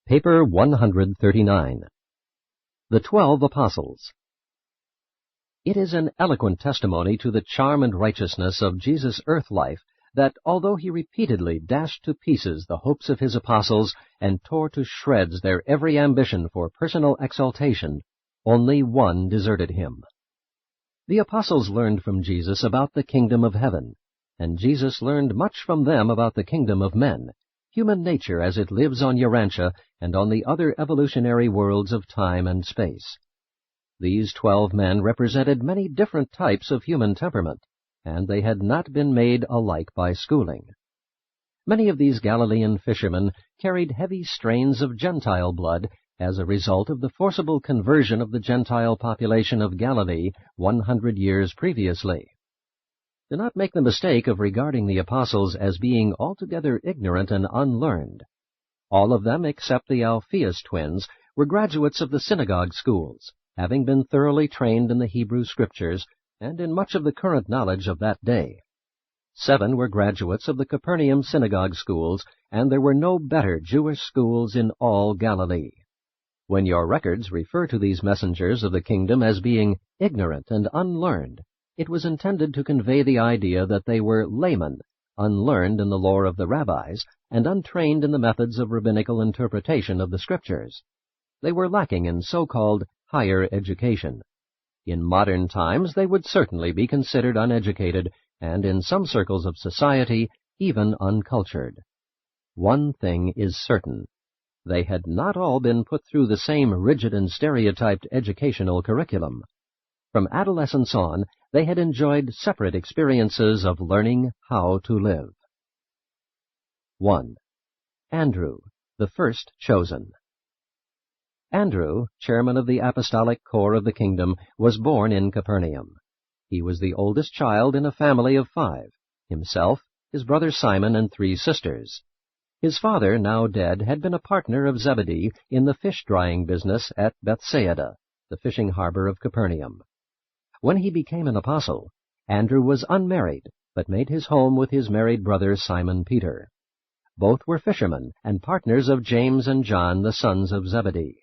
Paper 139. The 12 Apostles. It is an eloquent testimony to the charm and righteousness of Jesus' earth life that, although he repeatedly dashed to pieces the hopes of his apostles and tore to shreds their every ambition for personal exaltation, only one deserted him. The apostles learned from Jesus about the kingdom of heaven, and Jesus learned much from them about the kingdom of men, human nature as it lives on Urantia and on the other evolutionary worlds of time and space. These 12 men represented many different types of human temperament, and they had not been made alike by schooling. Many of these Galilean fishermen carried heavy strains of Gentile blood as a result of the forcible conversion of the Gentile population of Galilee 100 years previously. Do not make the mistake of regarding the apostles as being altogether ignorant and unlearned. All of them, except the Alpheus twins, were graduates of the synagogue schools, having been thoroughly trained in the Hebrew Scriptures and in much of the current knowledge of that day. 7 were graduates of the Capernaum synagogue schools, and there were no better Jewish schools in all Galilee. When your records refer to these messengers of the kingdom as being ignorant and unlearned, it was intended to convey the idea that they were laymen, unlearned in the lore of the rabbis, and untrained in the methods of rabbinical interpretation of the Scriptures. They were lacking in so-called higher education. In modern times they would certainly be considered uneducated, and in some circles of society, even uncultured. One thing is certain. They had not all been put through the same rigid and stereotyped educational curriculum. From adolescence on, they had enjoyed separate experiences of learning how to live. 1. Andrew, the first chosen. Andrew, chairman of the apostolic corps of the kingdom, was born in Capernaum. He was the oldest child in a family of 5, himself, his brother Simon, and 3 sisters. His father, now dead, had been a partner of Zebedee in the fish-drying business at Bethsaida, the fishing harbor of Capernaum. When he became an apostle, Andrew was unmarried, but made his home with his married brother Simon Peter. Both were fishermen and partners of James and John, the sons of Zebedee.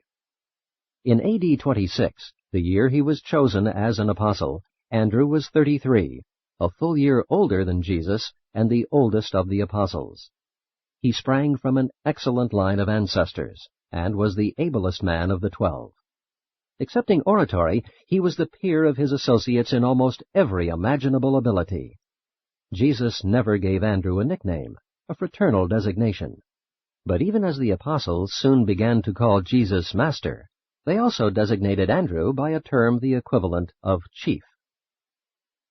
In A.D. 26, the year he was chosen as an apostle, Andrew was 33, a full year older than Jesus and the oldest of the apostles. He sprang from an excellent line of ancestors, and was the ablest man of the 12. Excepting oratory, he was the peer of his associates in almost every imaginable ability. Jesus never gave Andrew a nickname, a fraternal designation. But even as the apostles soon began to call Jesus Master, they also designated Andrew by a term the equivalent of chief.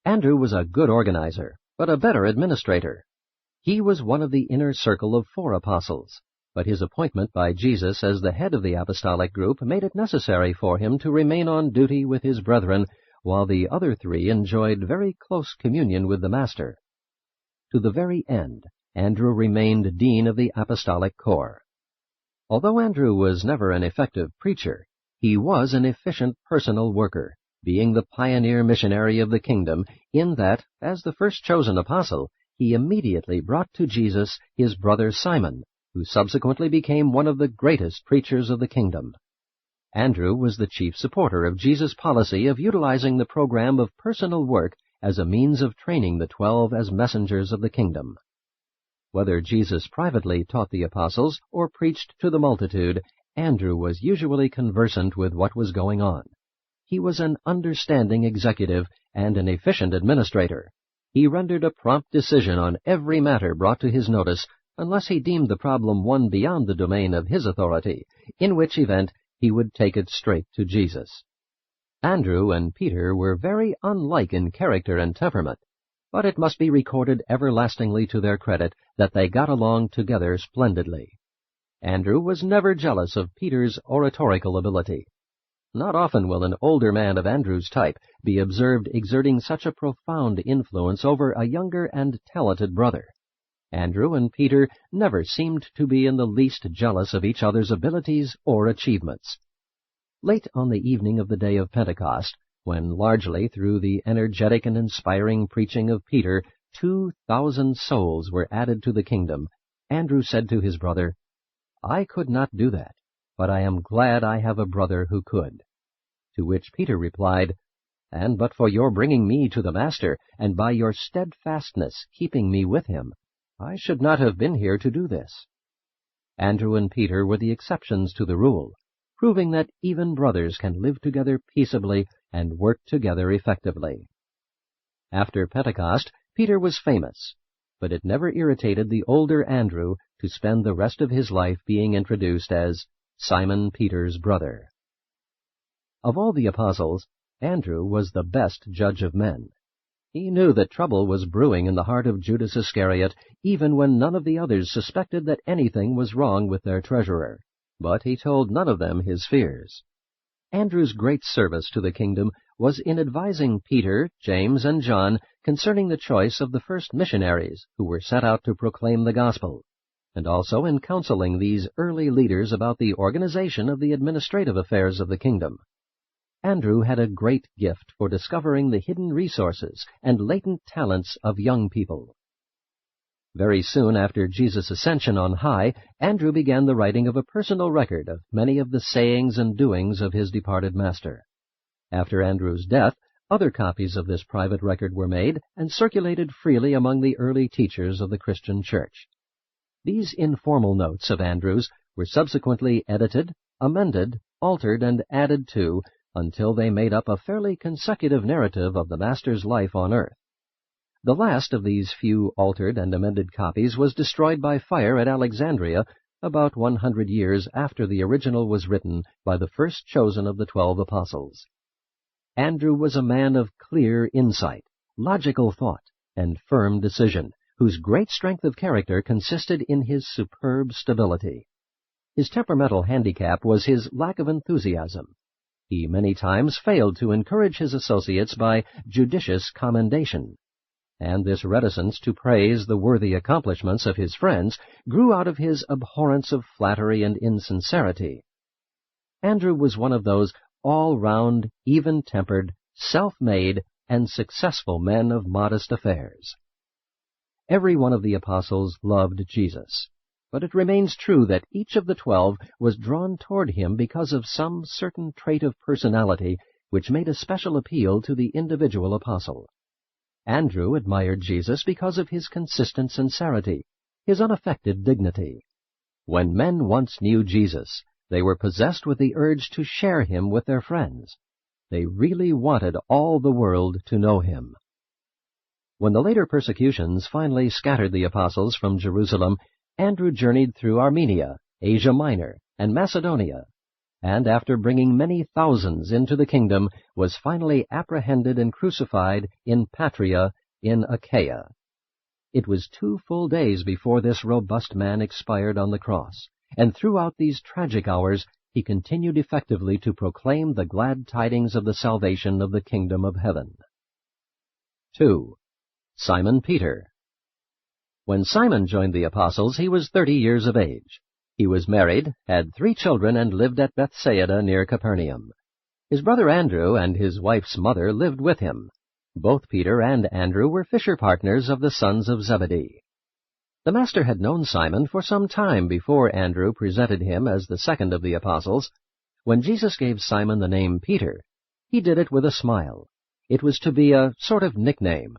Andrew was a good organizer, but a better administrator. He was one of the inner circle of 4 apostles, but his appointment by Jesus as the head of the apostolic group made it necessary for him to remain on duty with his brethren, while the other 3 enjoyed very close communion with the Master. To the very end, Andrew remained dean of the apostolic corps. Although Andrew was never an effective preacher, he was an efficient personal worker, being the pioneer missionary of the kingdom, in that, as the first chosen apostle, he immediately brought to Jesus his brother Simon, who subsequently became one of the greatest preachers of the kingdom. Andrew was the chief supporter of Jesus' policy of utilizing the program of personal work as a means of training the 12 as messengers of the kingdom. Whether Jesus privately taught the apostles or preached to the multitude, Andrew was usually conversant with what was going on. He was an understanding executive and an efficient administrator. He rendered a prompt decision on every matter brought to his notice, unless he deemed the problem one beyond the domain of his authority, in which event he would take it straight to Jesus. Andrew and Peter were very unlike in character and temperament, but it must be recorded everlastingly to their credit that they got along together splendidly. Andrew was never jealous of Peter's oratorical ability. Not often will an older man of Andrew's type be observed exerting such a profound influence over a younger and talented brother. Andrew and Peter never seemed to be in the least jealous of each other's abilities or achievements. Late on the evening of the day of Pentecost, when largely through the energetic and inspiring preaching of Peter 2,000 souls were added to the kingdom, Andrew said to his brother, "I could not do that, but I am glad I have a brother who could." To which Peter replied, "And but for your bringing me to the Master, and by your steadfastness keeping me with him, I should not have been here to do this." Andrew and Peter were the exceptions to the rule, proving that even brothers can live together peaceably and work together effectively. After Pentecost, Peter was famous, but it never irritated the older Andrew to spend the rest of his life being introduced as Simon Peter's brother. Of all the apostles, Andrew was the best judge of men. He knew that trouble was brewing in the heart of Judas Iscariot, even when none of the others suspected that anything was wrong with their treasurer, but he told none of them his fears. Andrew's great service to the kingdom was in advising Peter, James, and John concerning the choice of the first missionaries who were sent out to proclaim the gospel, and also in counseling these early leaders about the organization of the administrative affairs of the kingdom. Andrew had a great gift for discovering the hidden resources and latent talents of young people. Very soon after Jesus' ascension on high, Andrew began the writing of a personal record of many of the sayings and doings of his departed master. After Andrew's death, other copies of this private record were made and circulated freely among the early teachers of the Christian church. These informal notes of Andrew's were subsequently edited, amended, altered, and added to until they made up a fairly consecutive narrative of the Master's life on earth. The last of these few altered and amended copies was destroyed by fire at Alexandria about 100 years after the original was written by the first chosen of the 12 apostles. Andrew was a man of clear insight, logical thought, and firm decision, whose great strength of character consisted in his superb stability. His temperamental handicap was his lack of enthusiasm. He many times failed to encourage his associates by judicious commendation, and this reticence to praise the worthy accomplishments of his friends grew out of his abhorrence of flattery and insincerity. Andrew was one of those all-round, even-tempered, self-made, and successful men of modest affairs. Every one of the apostles loved Jesus, but it remains true that each of the 12 was drawn toward him because of some certain trait of personality which made a special appeal to the individual apostle. Andrew admired Jesus because of his consistent sincerity, his unaffected dignity. When men once knew Jesus, they were possessed with the urge to share him with their friends. They really wanted all the world to know him. When the later persecutions finally scattered the apostles from Jerusalem, Andrew journeyed through Armenia, Asia Minor, and Macedonia, and after bringing many thousands into the kingdom, was finally apprehended and crucified in Patria in Achaia. It was 2 full days before this robust man expired on the cross, and throughout these tragic hours he continued effectively to proclaim the glad tidings of the salvation of the kingdom of heaven. 2. Simon Peter. When Simon joined the apostles, he was 30 years of age. He was married, had 3 children, and lived at Bethsaida near Capernaum. His brother Andrew and his wife's mother lived with him. Both Peter and Andrew were fisher partners of the sons of Zebedee. The Master had known Simon for some time before Andrew presented him as the second of the apostles. When Jesus gave Simon the name Peter, he did it with a smile. It was to be a sort of nickname.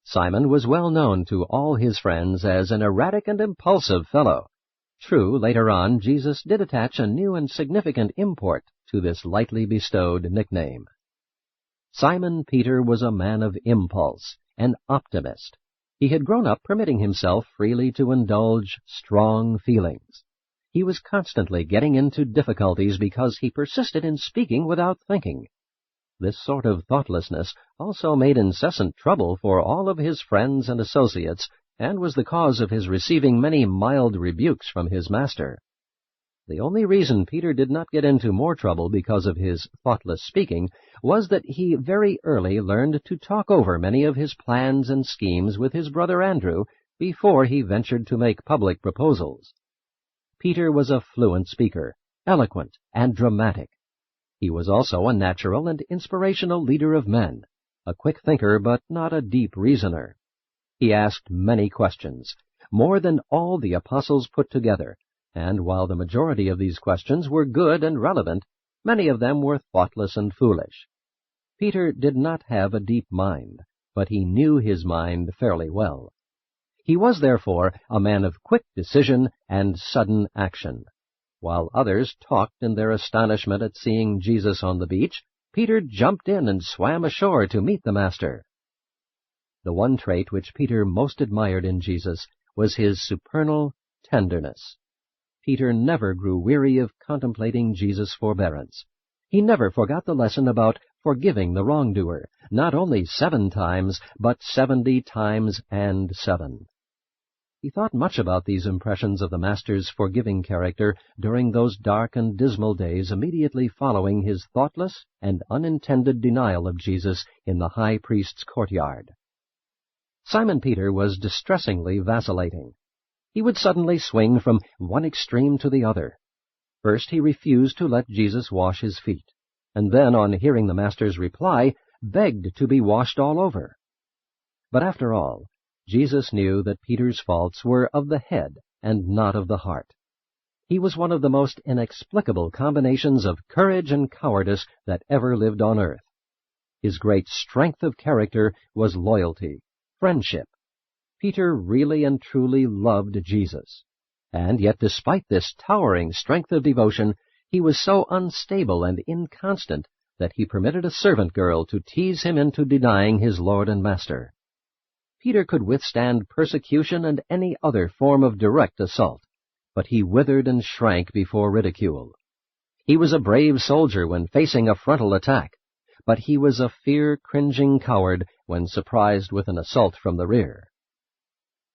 Simon was well known to all his friends as an erratic and impulsive fellow. True, later on, Jesus did attach a new and significant import to this lightly bestowed nickname. Simon Peter was a man of impulse, an optimist. He had grown up permitting himself freely to indulge strong feelings. He was constantly getting into difficulties because he persisted in speaking without thinking. This sort of thoughtlessness also made incessant trouble for all of his friends and associates, and was the cause of his receiving many mild rebukes from his master. The only reason Peter did not get into more trouble because of his thoughtless speaking was that he very early learned to talk over many of his plans and schemes with his brother Andrew before he ventured to make public proposals. Peter was a fluent speaker, eloquent and dramatic. He was also a natural and inspirational leader of men, a quick thinker but not a deep reasoner. He asked many questions, more than all the apostles put together, and while the majority of these questions were good and relevant, many of them were thoughtless and foolish. Peter did not have a deep mind, but he knew his mind fairly well. He was, therefore, a man of quick decision and sudden action. While others talked in their astonishment at seeing Jesus on the beach, Peter jumped in and swam ashore to meet the Master. The one trait which Peter most admired in Jesus was his supernal tenderness. Peter never grew weary of contemplating Jesus' forbearance. He never forgot the lesson about forgiving the wrongdoer, not only 7 times, but 70 times and 7. He thought much about these impressions of the Master's forgiving character during those dark and dismal days immediately following his thoughtless and unintended denial of Jesus in the high priest's courtyard. Simon Peter was distressingly vacillating. He would suddenly swing from one extreme to the other. First he refused to let Jesus wash his feet, and then, on hearing the Master's reply, begged to be washed all over. But after all, Jesus knew that Peter's faults were of the head and not of the heart. He was one of the most inexplicable combinations of courage and cowardice that ever lived on earth. His great strength of character was loyalty, friendship. Peter really and truly loved Jesus. And yet, despite this towering strength of devotion, he was so unstable and inconstant that he permitted a servant girl to tease him into denying his Lord and Master. Peter could withstand persecution and any other form of direct assault, but he withered and shrank before ridicule. He was a brave soldier when facing a frontal attack, but he was a fear-cringing coward when surprised with an assault from the rear.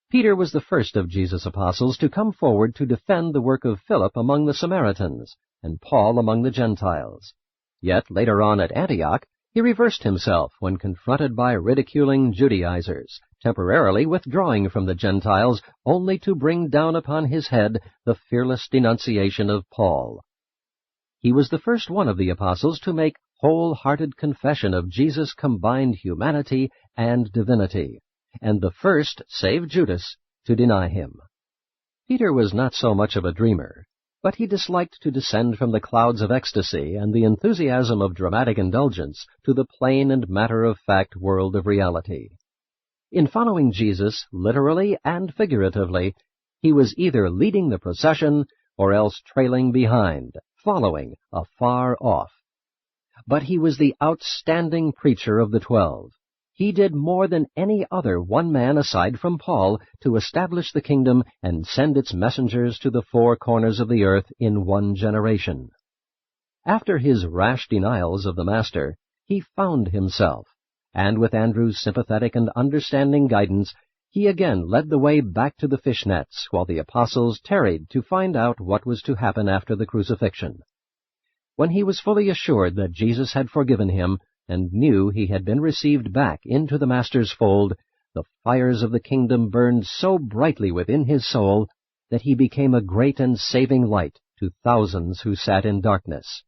Peter was the first of Jesus' apostles to come forward to defend the work of Philip among the Samaritans, and Paul among the Gentiles. Yet later on at Antioch, he reversed himself when confronted by ridiculing Judaizers, temporarily withdrawing from the Gentiles only to bring down upon his head the fearless denunciation of Paul. He was the first one of the apostles to make whole-hearted confession of Jesus' combined humanity and divinity, and the first, save Judas, to deny him. Peter was not so much of a dreamer, but he disliked to descend from the clouds of ecstasy and the enthusiasm of dramatic indulgence to the plain and matter-of-fact world of reality. In following Jesus, literally and figuratively, he was either leading the procession or else trailing behind, following afar off. But he was the outstanding preacher of the 12. He did more than any other one man aside from Paul to establish the kingdom and send its messengers to the 4 corners of the earth in one generation. After his rash denials of the Master, he found himself, and with Andrew's sympathetic and understanding guidance, he again led the way back to the fish nets while the apostles tarried to find out what was to happen after the crucifixion. When he was fully assured that Jesus had forgiven him, and knew he had been received back into the Master's fold, the fires of the kingdom burned so brightly within his soul that he became a great and saving light to thousands who sat in darkness.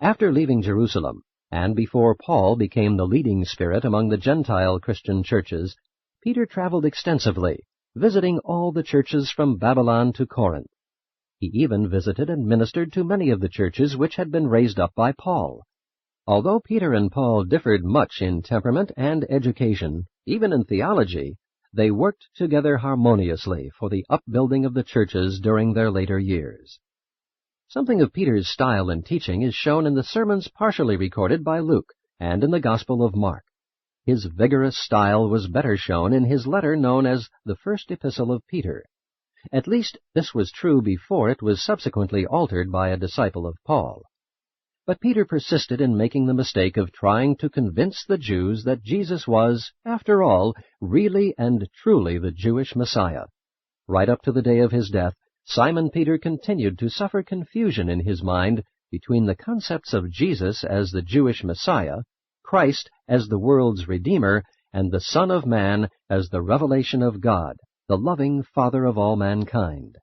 After leaving Jerusalem, and before Paul became the leading spirit among the Gentile Christian churches, Peter traveled extensively, visiting all the churches from Babylon to Corinth. He even visited and ministered to many of the churches which had been raised up by Paul. Although Peter and Paul differed much in temperament and education, even in theology, they worked together harmoniously for the upbuilding of the churches during their later years. Something of Peter's style in teaching is shown in the sermons partially recorded by Luke and in the Gospel of Mark. His vigorous style was better shown in his letter known as the First Epistle of Peter. At least this was true before it was subsequently altered by a disciple of Paul. But Peter persisted in making the mistake of trying to convince the Jews that Jesus was, after all, really and truly the Jewish Messiah. Right up to the day of his death, Simon Peter continued to suffer confusion in his mind between the concepts of Jesus as the Jewish Messiah, Christ as the world's Redeemer, and the Son of Man as the revelation of God, the loving Father of all mankind.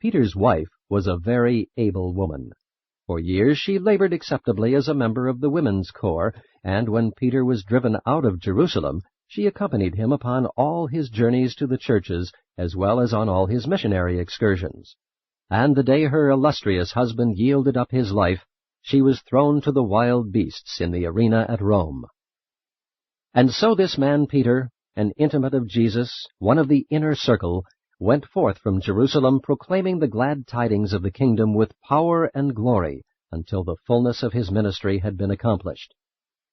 Peter's wife was a very able woman. For years she labored acceptably as a member of the women's corps, and when Peter was driven out of Jerusalem, She accompanied him upon all his journeys to the churches, as well as on all his missionary excursions. And the day her illustrious husband yielded up his life, she was thrown to the wild beasts in the arena at Rome. And so this man Peter, an intimate of Jesus, one of the inner circle, went forth from Jerusalem proclaiming the glad tidings of the kingdom with power and glory until the fullness of his ministry had been accomplished.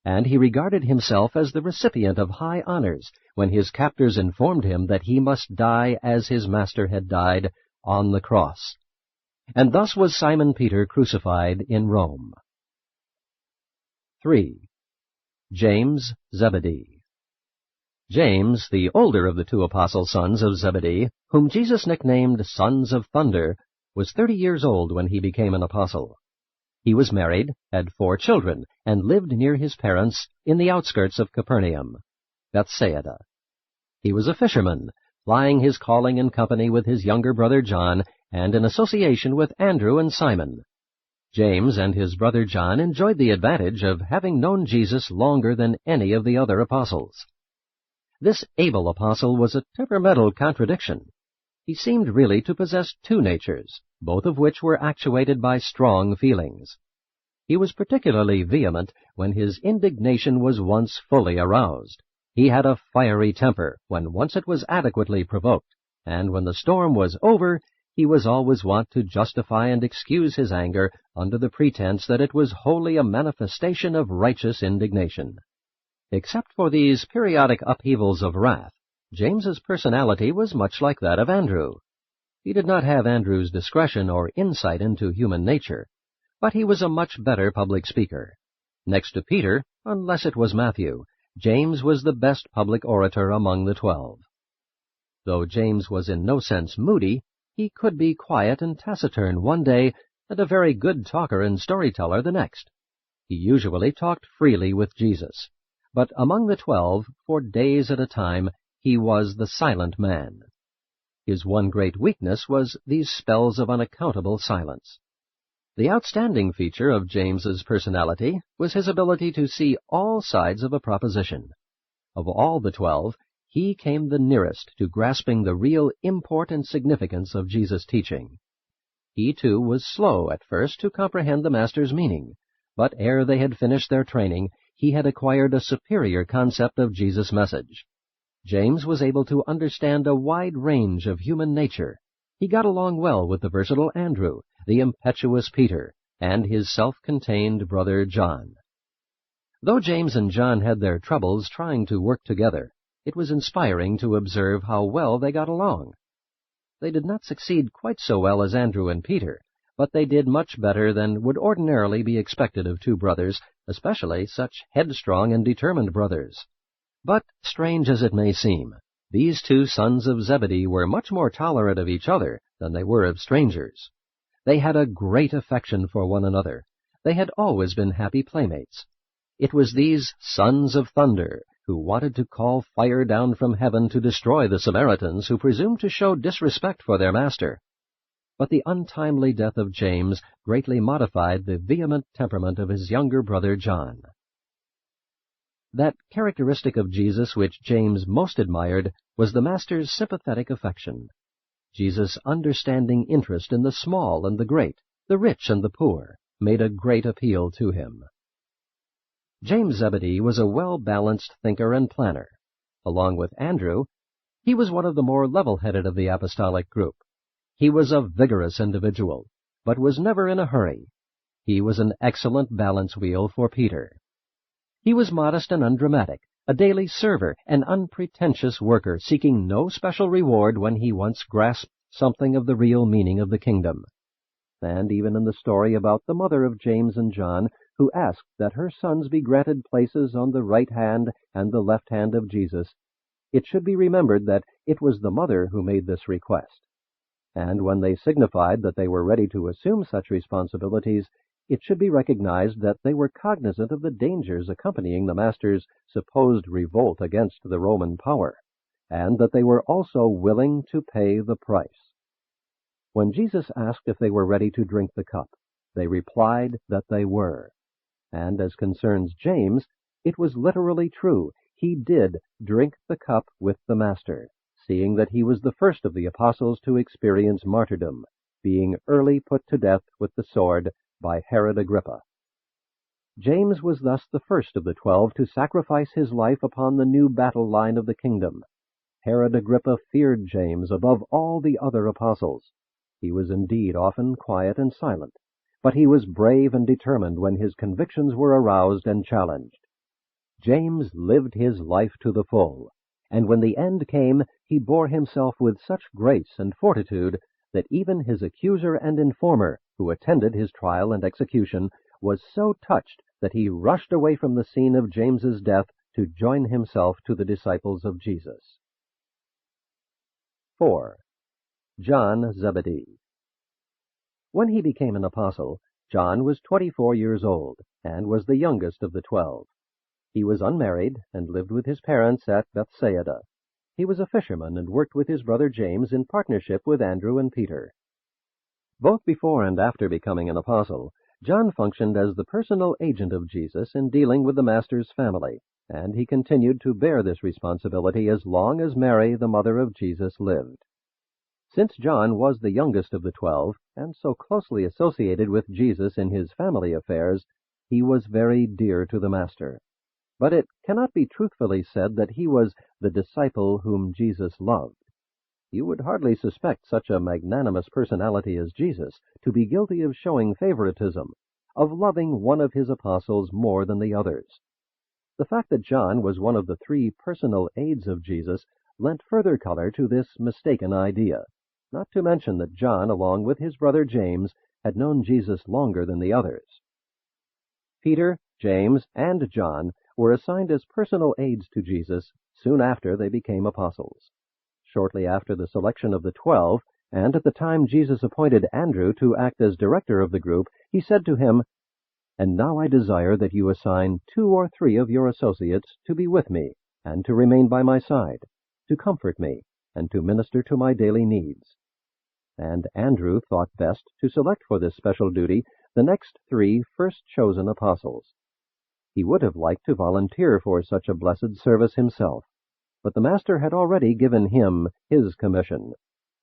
And he regarded himself as the recipient of high honors when his captors informed him that he must die as his master had died, on the cross. And thus was Simon Peter crucified in Rome. 3. James, Zebedee. James, the older of the two apostle sons of Zebedee, whom Jesus nicknamed Sons of Thunder, was 30 years old when he became an apostle. He was married, had 4 children, and lived near his parents in the outskirts of Capernaum, Bethsaida. He was a fisherman, plying his calling in company with his younger brother John, and in association with Andrew and Simon. James and his brother John enjoyed the advantage of having known Jesus longer than any of the other apostles. This able apostle was a temperamental contradiction. He seemed really to possess 2 natures, both of which were actuated by strong feelings. He was particularly vehement when his indignation was once fully aroused. He had a fiery temper when once it was adequately provoked, and when the storm was over, he was always wont to justify and excuse his anger under the pretense that it was wholly a manifestation of righteous indignation. Except for these periodic upheavals of wrath, James's personality was much like that of Andrew. He did not have Andrew's discretion or insight into human nature, but he was a much better public speaker. Next to Peter, unless it was Matthew, James was the best public orator among the 12. Though James was in no sense moody, he could be quiet and taciturn one day and a very good talker and storyteller the next. He usually talked freely with Jesus, but among the 12, for days at a time, he was the silent man. His one great weakness was these spells of unaccountable silence. The outstanding feature of James's personality was his ability to see all sides of a proposition. Of all the 12, he came the nearest to grasping the real import and significance of Jesus' teaching. He, too, was slow at first to comprehend the Master's meaning, but ere they had finished their training, he had acquired a superior concept of Jesus' message. James was able to understand a wide range of human nature. He got along well with the versatile Andrew, the impetuous Peter, and his self-contained brother John. Though James and John had their troubles trying to work together, it was inspiring to observe how well they got along. They did not succeed quite so well as Andrew and Peter, but they did much better than would ordinarily be expected of 2 brothers, especially such headstrong and determined brothers. But, strange as it may seem, these 2 sons of Zebedee were much more tolerant of each other than they were of strangers. They had a great affection for one another. They had always been happy playmates. It was these sons of thunder who wanted to call fire down from heaven to destroy the Samaritans who presumed to show disrespect for their master. But the untimely death of James greatly modified the vehement temperament of his younger brother John. That characteristic of Jesus which James most admired was the Master's sympathetic affection. Jesus' understanding interest in the small and the great, the rich and the poor, made a great appeal to him. James Zebedee was a well-balanced thinker and planner. Along with Andrew, he was one of the more level-headed of the apostolic group. He was a vigorous individual, but was never in a hurry. He was an excellent balance wheel for Peter. He was modest and undramatic, a daily server, an unpretentious worker, seeking no special reward when he once grasped something of the real meaning of the kingdom. And even in the story about the mother of James and John, who asked that her sons be granted places on the right hand and the left hand of Jesus, it should be remembered that it was the mother who made this request. And when they signified that they were ready to assume such responsibilities, it should be recognized that they were cognizant of the dangers accompanying the Master's supposed revolt against the Roman power, and that they were also willing to pay the price. When Jesus asked if they were ready to drink the cup, they replied that they were. And as concerns James, it was literally true. he did drink the cup with the Master, seeing that he was the first of the apostles to experience martyrdom, being early put to death with the sword by Herod Agrippa. James was thus the first of the 12 to sacrifice his life upon the new battle line of the kingdom. Herod Agrippa feared James above all the other apostles. He was indeed often quiet and silent, but he was brave and determined when his convictions were aroused and challenged. James lived his life to the full, and when the end came, he bore himself with such grace and fortitude that even his accuser and informer, who attended his trial and execution, was so touched that he rushed away from the scene of James's death to join himself to the disciples of Jesus. 4. John Zebedee. When he became an apostle, John was 24 years old, and was the youngest of the 12. He was unmarried, and lived with his parents at Bethsaida. He was a fisherman, and worked with his brother James in partnership with Andrew and Peter. Both before and after becoming an apostle, John functioned as the personal agent of Jesus in dealing with the Master's family, and he continued to bear this responsibility as long as Mary, the mother of Jesus, lived. Since John was the youngest of the 12, and so closely associated with Jesus in his family affairs, he was very dear to the Master. But it cannot be truthfully said that he was the disciple whom Jesus loved. You would hardly suspect such a magnanimous personality as Jesus to be guilty of showing favoritism, of loving one of his apostles more than the others. The fact that John was one of the 3 personal aides of Jesus lent further color to this mistaken idea, not to mention that John, along with his brother James, had known Jesus longer than the others. Peter, James, and John were assigned as personal aides to Jesus soon after they became apostles. Shortly after the selection of the 12, and at the time Jesus appointed Andrew to act as director of the group, he said to him, "And now I desire that you assign 2 or 3 of your associates to be with me, and to remain by my side, to comfort me, and to minister to my daily needs." And Andrew thought best to select for this special duty the next 3 first-chosen apostles. He would have liked to volunteer for such a blessed service himself, but the Master had already given him his commission,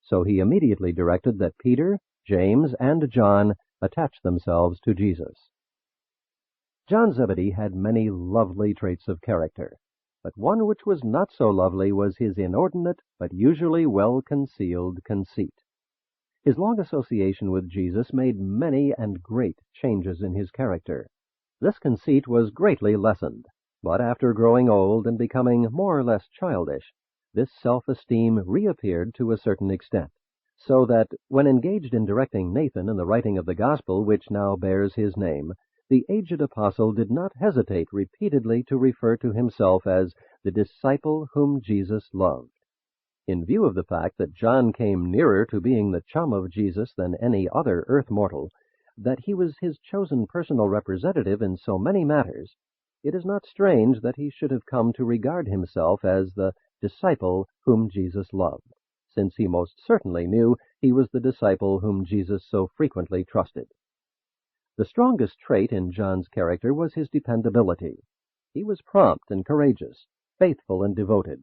so he immediately directed that Peter, James, and John attach themselves to Jesus. John Zebedee had many lovely traits of character, but one which was not so lovely was his inordinate but usually well-concealed conceit. His long association with Jesus made many and great changes in his character. This conceit was greatly lessened, but after growing old and becoming more or less childish, this self-esteem reappeared to a certain extent, so that when engaged in directing Nathan in the writing of the gospel which now bears his name, the aged apostle did not hesitate repeatedly to refer to himself as the disciple whom Jesus loved. In view of the fact that John came nearer to being the chum of Jesus than any other earth mortal, that he was his chosen personal representative in so many matters, it is not strange that he should have come to regard himself as the disciple whom Jesus loved, since he most certainly knew he was the disciple whom Jesus so frequently trusted. The strongest trait in John's character was his dependability. He was prompt and courageous, faithful and devoted.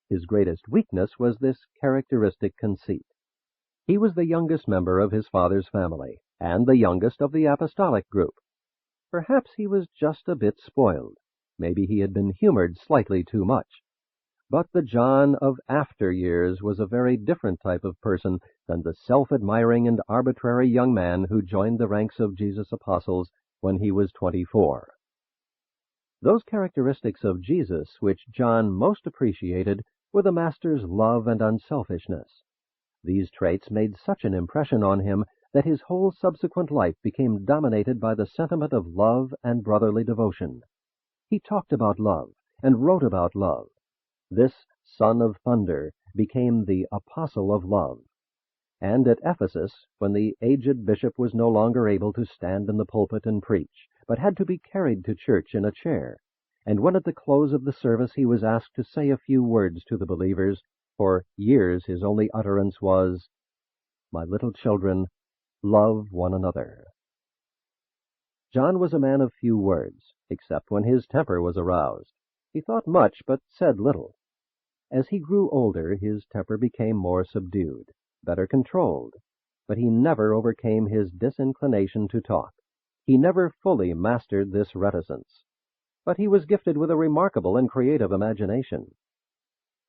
His greatest weakness was this characteristic conceit. He was the youngest member of his father's family, and the youngest of the apostolic group. Perhaps he was just a bit spoiled. Maybe he had been humored slightly too much. But the John of after years was a very different type of person than the self-admiring and arbitrary young man who joined the ranks of Jesus' apostles when he was 24. Those characteristics of Jesus which John most appreciated were the Master's love and unselfishness. These traits made such an impression on him that his whole subsequent life became dominated by the sentiment of love and brotherly devotion. He talked about love and wrote about love. This son of thunder became the apostle of love. And at Ephesus, when the aged bishop was no longer able to stand in the pulpit and preach, but had to be carried to church in a chair, and when at the close of the service he was asked to say a few words to the believers, for years his only utterance was, "My little children, love one another." John was a man of few words, except when his temper was aroused. He thought much, but said little. As he grew older, his temper became more subdued, better controlled, but he never overcame his disinclination to talk. He never fully mastered this reticence. But he was gifted with a remarkable and creative imagination.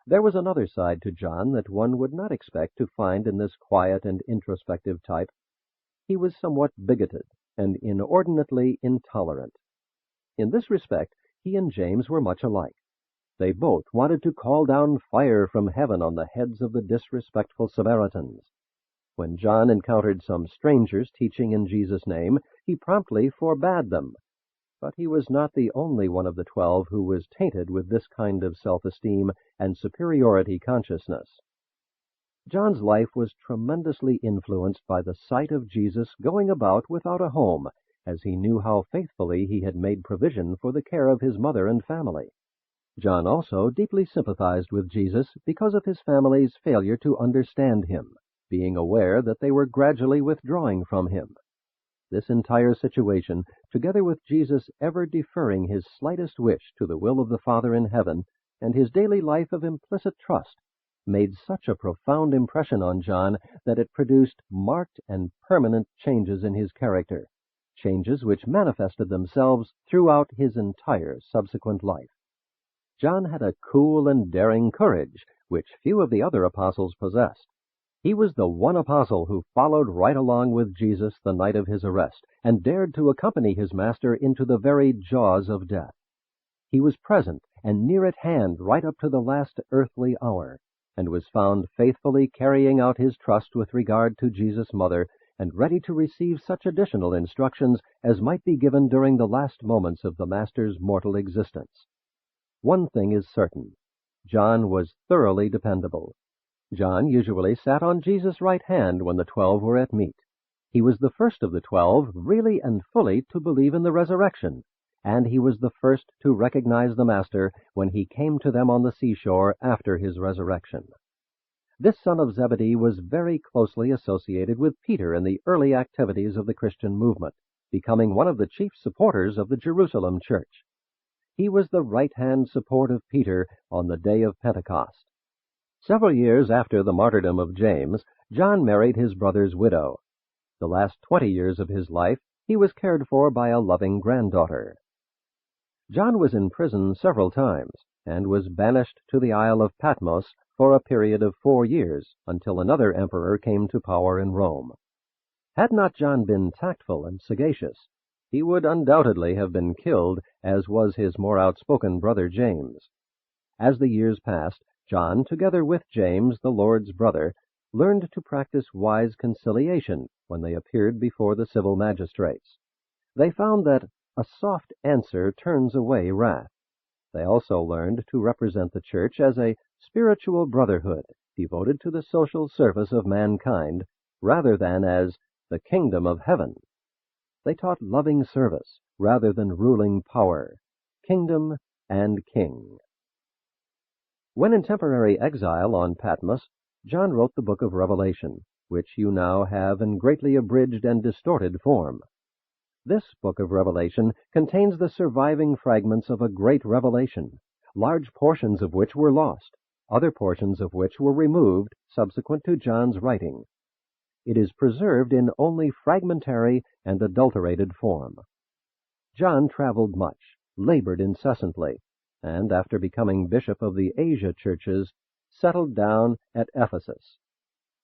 There was another side to John that one would not expect to find in this quiet and introspective type. He was somewhat bigoted and inordinately intolerant. In this respect, he and James were much alike. They both wanted to call down fire from heaven on the heads of the disrespectful Samaritans. When John encountered some strangers teaching in Jesus' name, he promptly forbade them. But he was not the only one of the 12 who was tainted with this kind of self-esteem and superiority consciousness. John's life was tremendously influenced by the sight of Jesus going about without a home, as he knew how faithfully he had made provision for the care of his mother and family. John also deeply sympathized with Jesus because of his family's failure to understand him, being aware that they were gradually withdrawing from him. This entire situation, together with Jesus ever deferring his slightest wish to the will of the Father in heaven, and his daily life of implicit trust, made such a profound impression on John that it produced marked and permanent changes in his character, changes which manifested themselves throughout his entire subsequent life. John had a cool and daring courage which few of the other apostles possessed. He was the one apostle who followed right along with Jesus the night of his arrest, and dared to accompany his master into the very jaws of death. He was present and near at hand right up to the last earthly hour, and was found faithfully carrying out his trust with regard to Jesus' mother, and ready to receive such additional instructions as might be given during the last moments of the Master's mortal existence. One thing is certain: John was thoroughly dependable. John usually sat on Jesus' right hand when the 12 were at meat. He was the first of the 12 really and fully to believe in the resurrection, and he was the first to recognize the Master when he came to them on the seashore after his resurrection. This son of Zebedee was very closely associated with Peter in the early activities of the Christian movement, becoming one of the chief supporters of the Jerusalem church. He was the right-hand support of Peter on the day of Pentecost. Several years after the martyrdom of James, John married his brother's widow. The last 20 years of his life he was cared for by a loving granddaughter. John was in prison several times, and was banished to the Isle of Patmos for a period of 4 years, until another emperor came to power in Rome. Had not John been tactful and sagacious, he would undoubtedly have been killed, as was his more outspoken brother James. As the years passed, John, together with James, the Lord's brother, learned to practice wise conciliation when they appeared before the civil magistrates. They found that a soft answer turns away wrath. They also learned to represent the church as a spiritual brotherhood devoted to the social service of mankind, rather than as the kingdom of heaven. They taught loving service rather than ruling power, kingdom and king. When in temporary exile on Patmos, John wrote the book of Revelation, which you now have in greatly abridged and distorted form. This book of Revelation contains the surviving fragments of a great revelation, large portions of which were lost, other portions of which were removed subsequent to John's writing. It is preserved in only fragmentary and adulterated form. John traveled much, labored incessantly, and after becoming bishop of the Asia churches, settled down at Ephesus.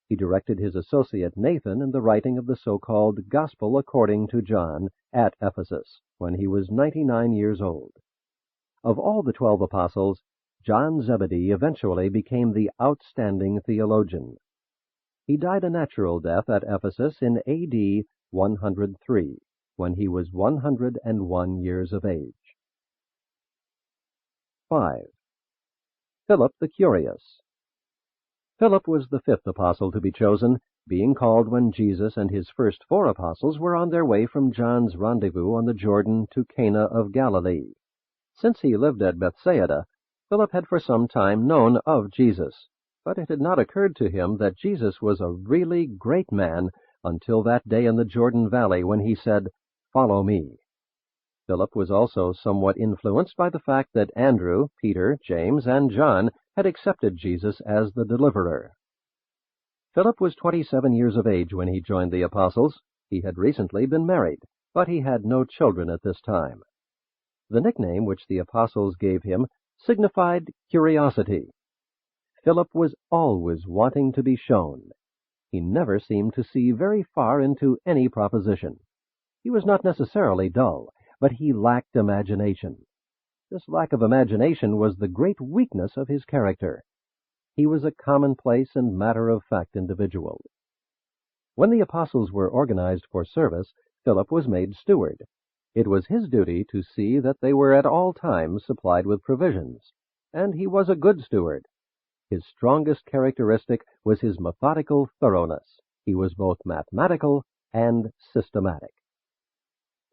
He directed his associate Nathan in the writing of the so-called Gospel according to John at Ephesus, when he was 99 years old. Of all the 12 apostles, John Zebedee eventually became the outstanding theologian. He died a natural death at Ephesus in A.D. 103, when he was 101 years of age. 5. Philip the Curious. Philip was the 5th apostle to be chosen, being called when Jesus and his first 4 apostles were on their way from John's rendezvous on the Jordan to Cana of Galilee. Since he lived at Bethsaida, Philip had for some time known of Jesus, but it had not occurred to him that Jesus was a really great man until that day in the Jordan Valley when he said, "Follow me." Philip was also somewhat influenced by the fact that Andrew, Peter, James, and John had accepted Jesus as the deliverer. Philip was 27 years of age when he joined the apostles. He had recently been married, but he had no children at this time. The nickname which the apostles gave him signified curiosity. Philip was always wanting to be shown. He never seemed to see very far into any proposition. He was not necessarily dull, but he lacked imagination. This lack of imagination was the great weakness of his character. He was a commonplace and matter-of-fact individual. When the apostles were organized for service, Philip was made steward. It was his duty to see that they were at all times supplied with provisions, and he was a good steward. His strongest characteristic was his methodical thoroughness. He was both mathematical and systematic.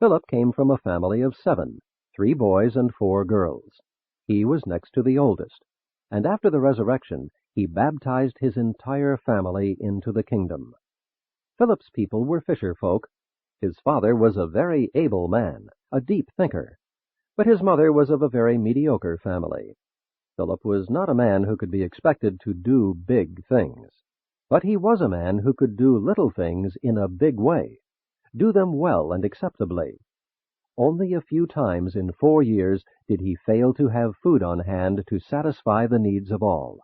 Philip came from a family of 7, 3 boys and 4 girls. He was next to the oldest, and after the resurrection, he baptized his entire family into the kingdom. Philip's people were fisher folk. His father was a very able man, a deep thinker, but his mother was of a very mediocre family. Philip was not a man who could be expected to do big things, but he was a man who could do little things in a big way, do them well and acceptably. Only a few times in 4 years did he fail to have food on hand to satisfy the needs of all.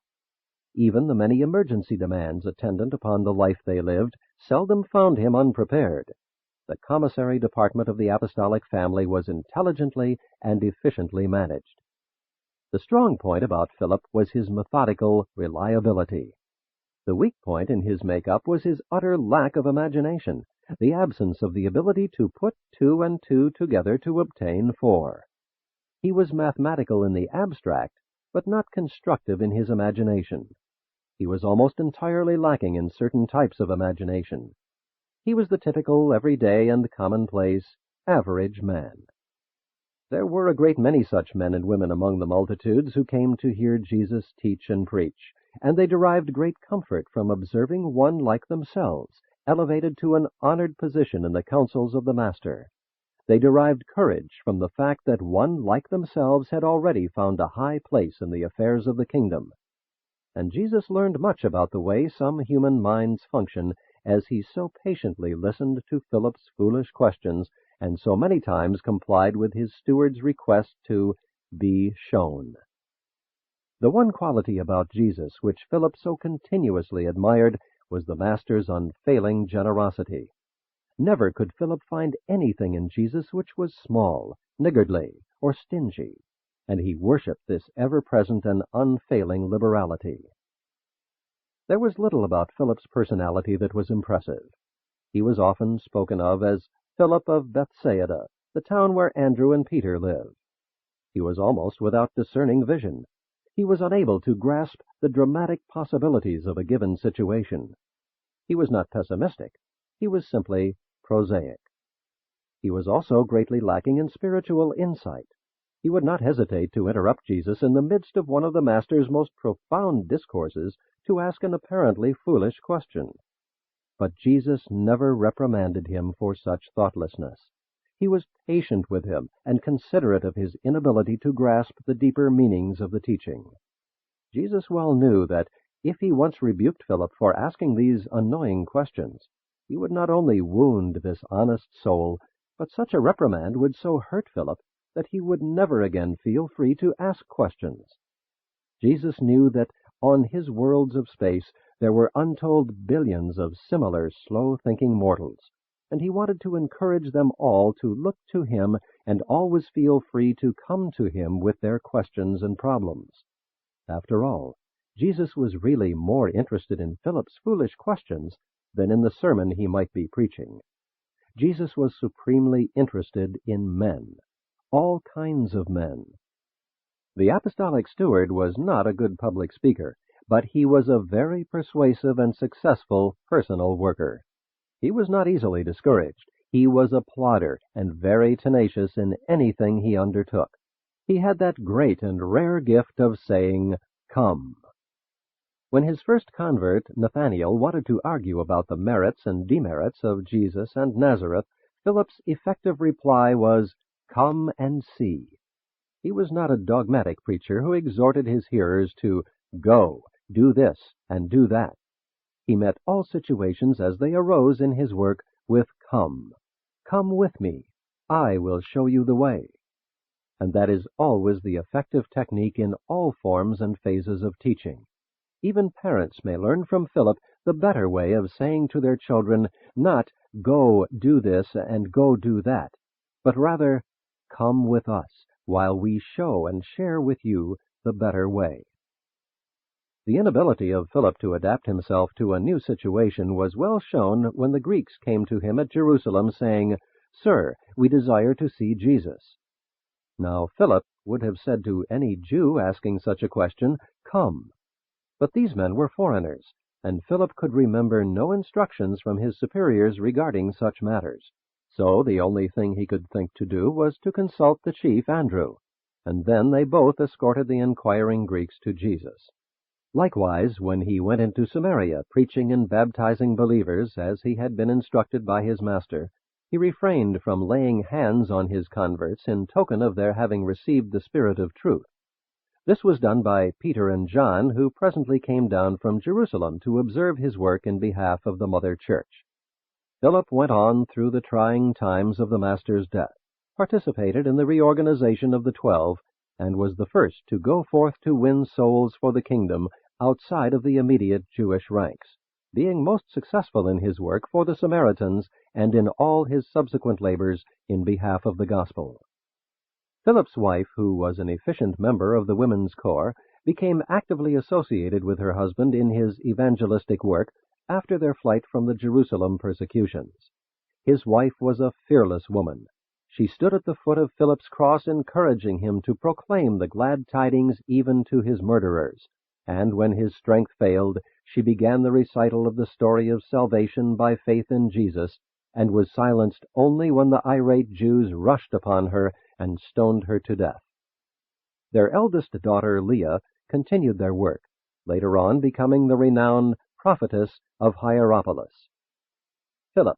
Even the many emergency demands attendant upon the life they lived seldom found him unprepared. The commissary department of the apostolic family was intelligently and efficiently managed. The strong point about Philip was his methodical reliability. The weak point in his makeup was his utter lack of imagination, the absence of the ability to put 2 and 2 together to obtain 4. He was mathematical in the abstract, but not constructive in his imagination. He was almost entirely lacking in certain types of imagination. He was the typical, everyday, and commonplace, average man. There were a great many such men and women among the multitudes who came to hear Jesus teach and preach, and they derived great comfort from observing one like themselves, elevated to an honored position in the councils of the Master. They derived courage from the fact that one like themselves had already found a high place in the affairs of the kingdom. And Jesus learned much about the way some human minds function as he so patiently listened to Philip's foolish questions and so many times complied with his steward's request to be shown. The one quality about Jesus which Philip so continuously admired was the Master's unfailing generosity. Never could Philip find anything in Jesus which was small, niggardly, or stingy, and he worshipped this ever-present and unfailing liberality. There was little about Philip's personality that was impressive. He was often spoken of as Philip of Bethsaida, the town where Andrew and Peter lived. He was almost without discerning vision. He was unable to grasp the dramatic possibilities of a given situation. He was not pessimistic. He was simply prosaic. He was also greatly lacking in spiritual insight. He would not hesitate to interrupt Jesus in the midst of one of the Master's most profound discourses to ask an apparently foolish question. But Jesus never reprimanded him for such thoughtlessness. He was patient with him and considerate of his inability to grasp the deeper meanings of the teaching. Jesus well knew that if he once rebuked Philip for asking these annoying questions, he would not only wound this honest soul, but such a reprimand would so hurt Philip that he would never again feel free to ask questions. Jesus knew that on his worlds of space there were untold billions of similar slow-thinking mortals, and he wanted to encourage them all to look to him and always feel free to come to him with their questions and problems. After all, Jesus was really more interested in Philip's foolish questions than in the sermon he might be preaching. Jesus was supremely interested in men, all kinds of men. The apostolic steward was not a good public speaker, but he was a very persuasive and successful personal worker. He was not easily discouraged. He was a plodder and very tenacious in anything he undertook. He had that great and rare gift of saying, "Come." When his first convert, Nathaniel, wanted to argue about the merits and demerits of Jesus and Nazareth, Philip's effective reply was, "Come and see." He was not a dogmatic preacher who exhorted his hearers to go, do this, and do that. He met all situations as they arose in his work with "Come. Come with me. I will show you the way." And that is always the effective technique in all forms and phases of teaching. Even parents may learn from Philip the better way of saying to their children, not "Go, do this, and go, do that," but rather, "Come with us, while we show and share with you the better way." The inability of Philip to adapt himself to a new situation was well shown when the Greeks came to him at Jerusalem saying, "Sir, we desire to see Jesus." Now Philip would have said to any Jew asking such a question, "Come." But these men were foreigners, and Philip could remember no instructions from his superiors regarding such matters. So the only thing he could think to do was to consult the chief Andrew, and then they both escorted the inquiring Greeks to Jesus. Likewise, when he went into Samaria, preaching and baptizing believers, as he had been instructed by his master, he refrained from laying hands on his converts in token of their having received the Spirit of truth. This was done by Peter and John, who presently came down from Jerusalem to observe his work in behalf of the Mother Church. Philip went on through the trying times of the Master's death, participated in the reorganization of the 12, and was the first to go forth to win souls for the kingdom outside of the immediate Jewish ranks, being most successful in his work for the Samaritans and in all his subsequent labors in behalf of the gospel. Philip's wife, who was an efficient member of the women's corps, became actively associated with her husband in his evangelistic work after their flight from the Jerusalem persecutions. His wife was a fearless woman. She stood at the foot of Philip's cross, encouraging him to proclaim the glad tidings even to his murderers, and when his strength failed, she began the recital of the story of salvation by faith in Jesus, and was silenced only when the irate Jews rushed upon her and stoned her to death. Their eldest daughter, Leah, continued their work, later on becoming the renowned prophetess of Hierapolis. Philip,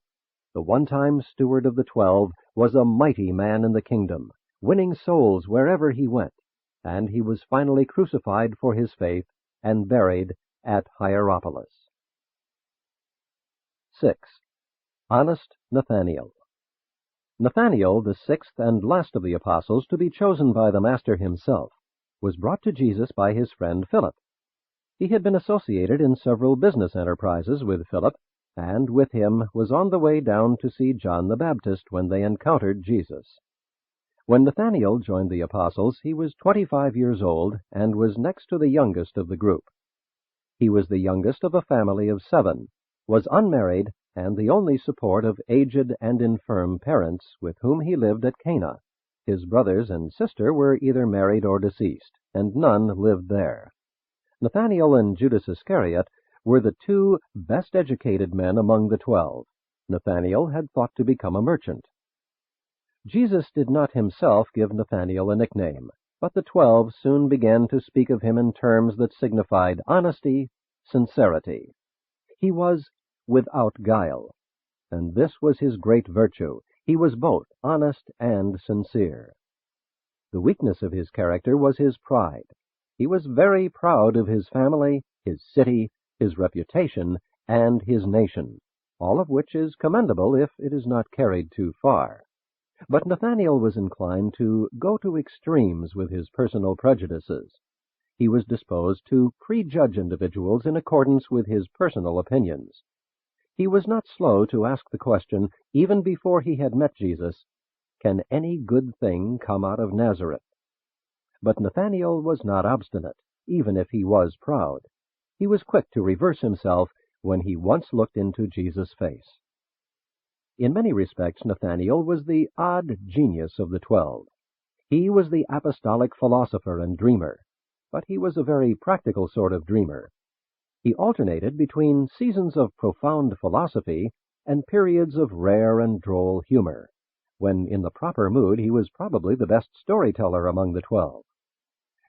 the one-time steward of the 12, was a mighty man in the kingdom, winning souls wherever he went, and he was finally crucified for his faith and buried at Hierapolis. 6. Honest Nathaniel. Nathaniel, the sixth and last of the apostles to be chosen by the Master himself, was brought to Jesus by his friend Philip. He had been associated in several business enterprises with Philip, and with him was on the way down to see John the Baptist when they encountered Jesus. When Nathaniel joined the apostles, he was 25 years old and was next to the youngest of the group. He was the youngest of a family of 7, was unmarried, and the only support of aged and infirm parents with whom he lived at Cana. His brothers and sister were either married or deceased, and none lived there. Nathaniel and Judas Iscariot were the 2 best-educated men among the 12. Nathaniel had thought to become a merchant. Jesus did not himself give Nathaniel a nickname, but the 12 soon began to speak of him in terms that signified honesty, sincerity. He was without guile, and this was his great virtue. He was both honest and sincere. The weakness of his character was his pride. He was very proud of his family, his city, his reputation, and his nation, all of which is commendable if it is not carried too far. But Nathaniel was inclined to go to extremes with his personal prejudices. He was disposed to prejudge individuals in accordance with his personal opinions. He was not slow to ask the question, even before he had met Jesus, "Can any good thing come out of Nazareth?" But Nathaniel was not obstinate, even if he was proud. He was quick to reverse himself when he once looked into Jesus' face. In many respects, Nathaniel was the odd genius of the 12. He was the apostolic philosopher and dreamer, but he was a very practical sort of dreamer. He alternated between seasons of profound philosophy and periods of rare and droll humor. When in the proper mood, he was probably the best storyteller among the 12.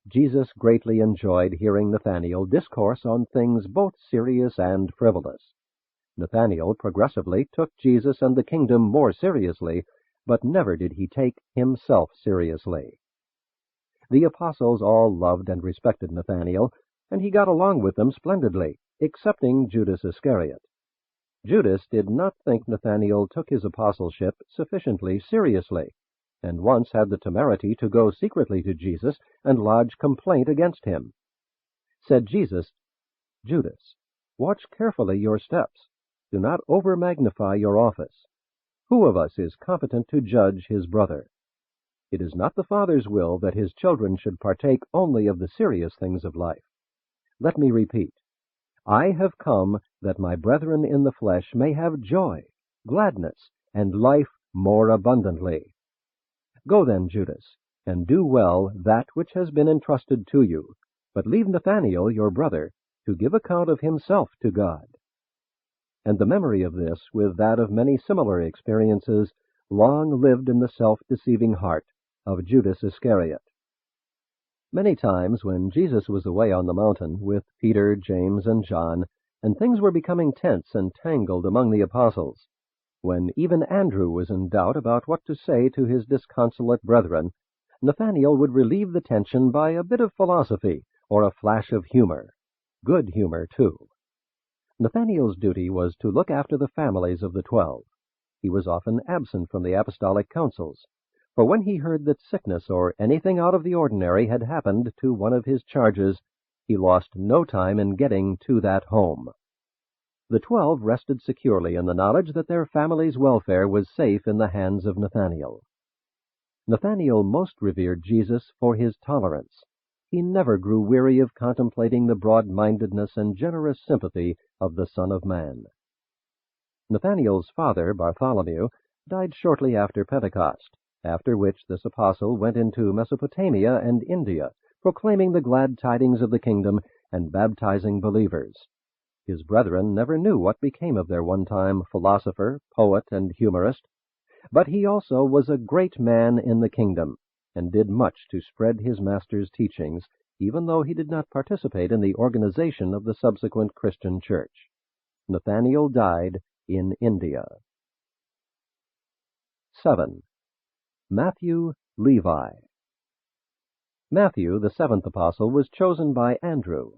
Jesus greatly enjoyed hearing Nathaniel discourse on things both serious and frivolous. Nathaniel progressively took Jesus and the kingdom more seriously, but never did he take himself seriously. The apostles all loved and respected Nathaniel, and he got along with them splendidly, excepting Judas Iscariot. Judas did not think Nathaniel took his apostleship sufficiently seriously, and once had the temerity to go secretly to Jesus and lodge complaint against him. Said Jesus, "Judas, watch carefully your steps. Do not over-magnify your office. Who of us is competent to judge his brother? It is not the Father's will that his children should partake only of the serious things of life. Let me repeat, I have come that my brethren in the flesh may have joy, gladness, and life more abundantly. Go then, Judas, and do well that which has been entrusted to you, but leave Nathanael, your brother, to give account of himself to God." And the memory of this, with that of many similar experiences, long lived in the self-deceiving heart of Judas Iscariot. Many times when Jesus was away on the mountain with Peter, James, and John, and things were becoming tense and tangled among the apostles, when even Andrew was in doubt about what to say to his disconsolate brethren, Nathanael would relieve the tension by a bit of philosophy or a flash of humor. Good humor, too. Nathanael's duty was to look after the families of the 12. He was often absent from the apostolic councils, for when he heard that sickness or anything out of the ordinary had happened to one of his charges, he lost no time in getting to that home. The 12 rested securely in the knowledge that their family's welfare was safe in the hands of Nathanael. Nathanael most revered Jesus for his tolerance. He never grew weary of contemplating the broad-mindedness and generous sympathy of the Son of Man. Nathanael's father, Bartholomew, died shortly after Pentecost, after which this apostle went into Mesopotamia and India, proclaiming the glad tidings of the kingdom and baptizing believers. His brethren never knew what became of their one-time philosopher, poet, and humorist, but he also was a great man in the kingdom, and did much to spread his master's teachings, even though he did not participate in the organization of the subsequent Christian church. Nathanael died in India. 7. Matthew, Levi. Matthew, the seventh apostle, was chosen by Andrew.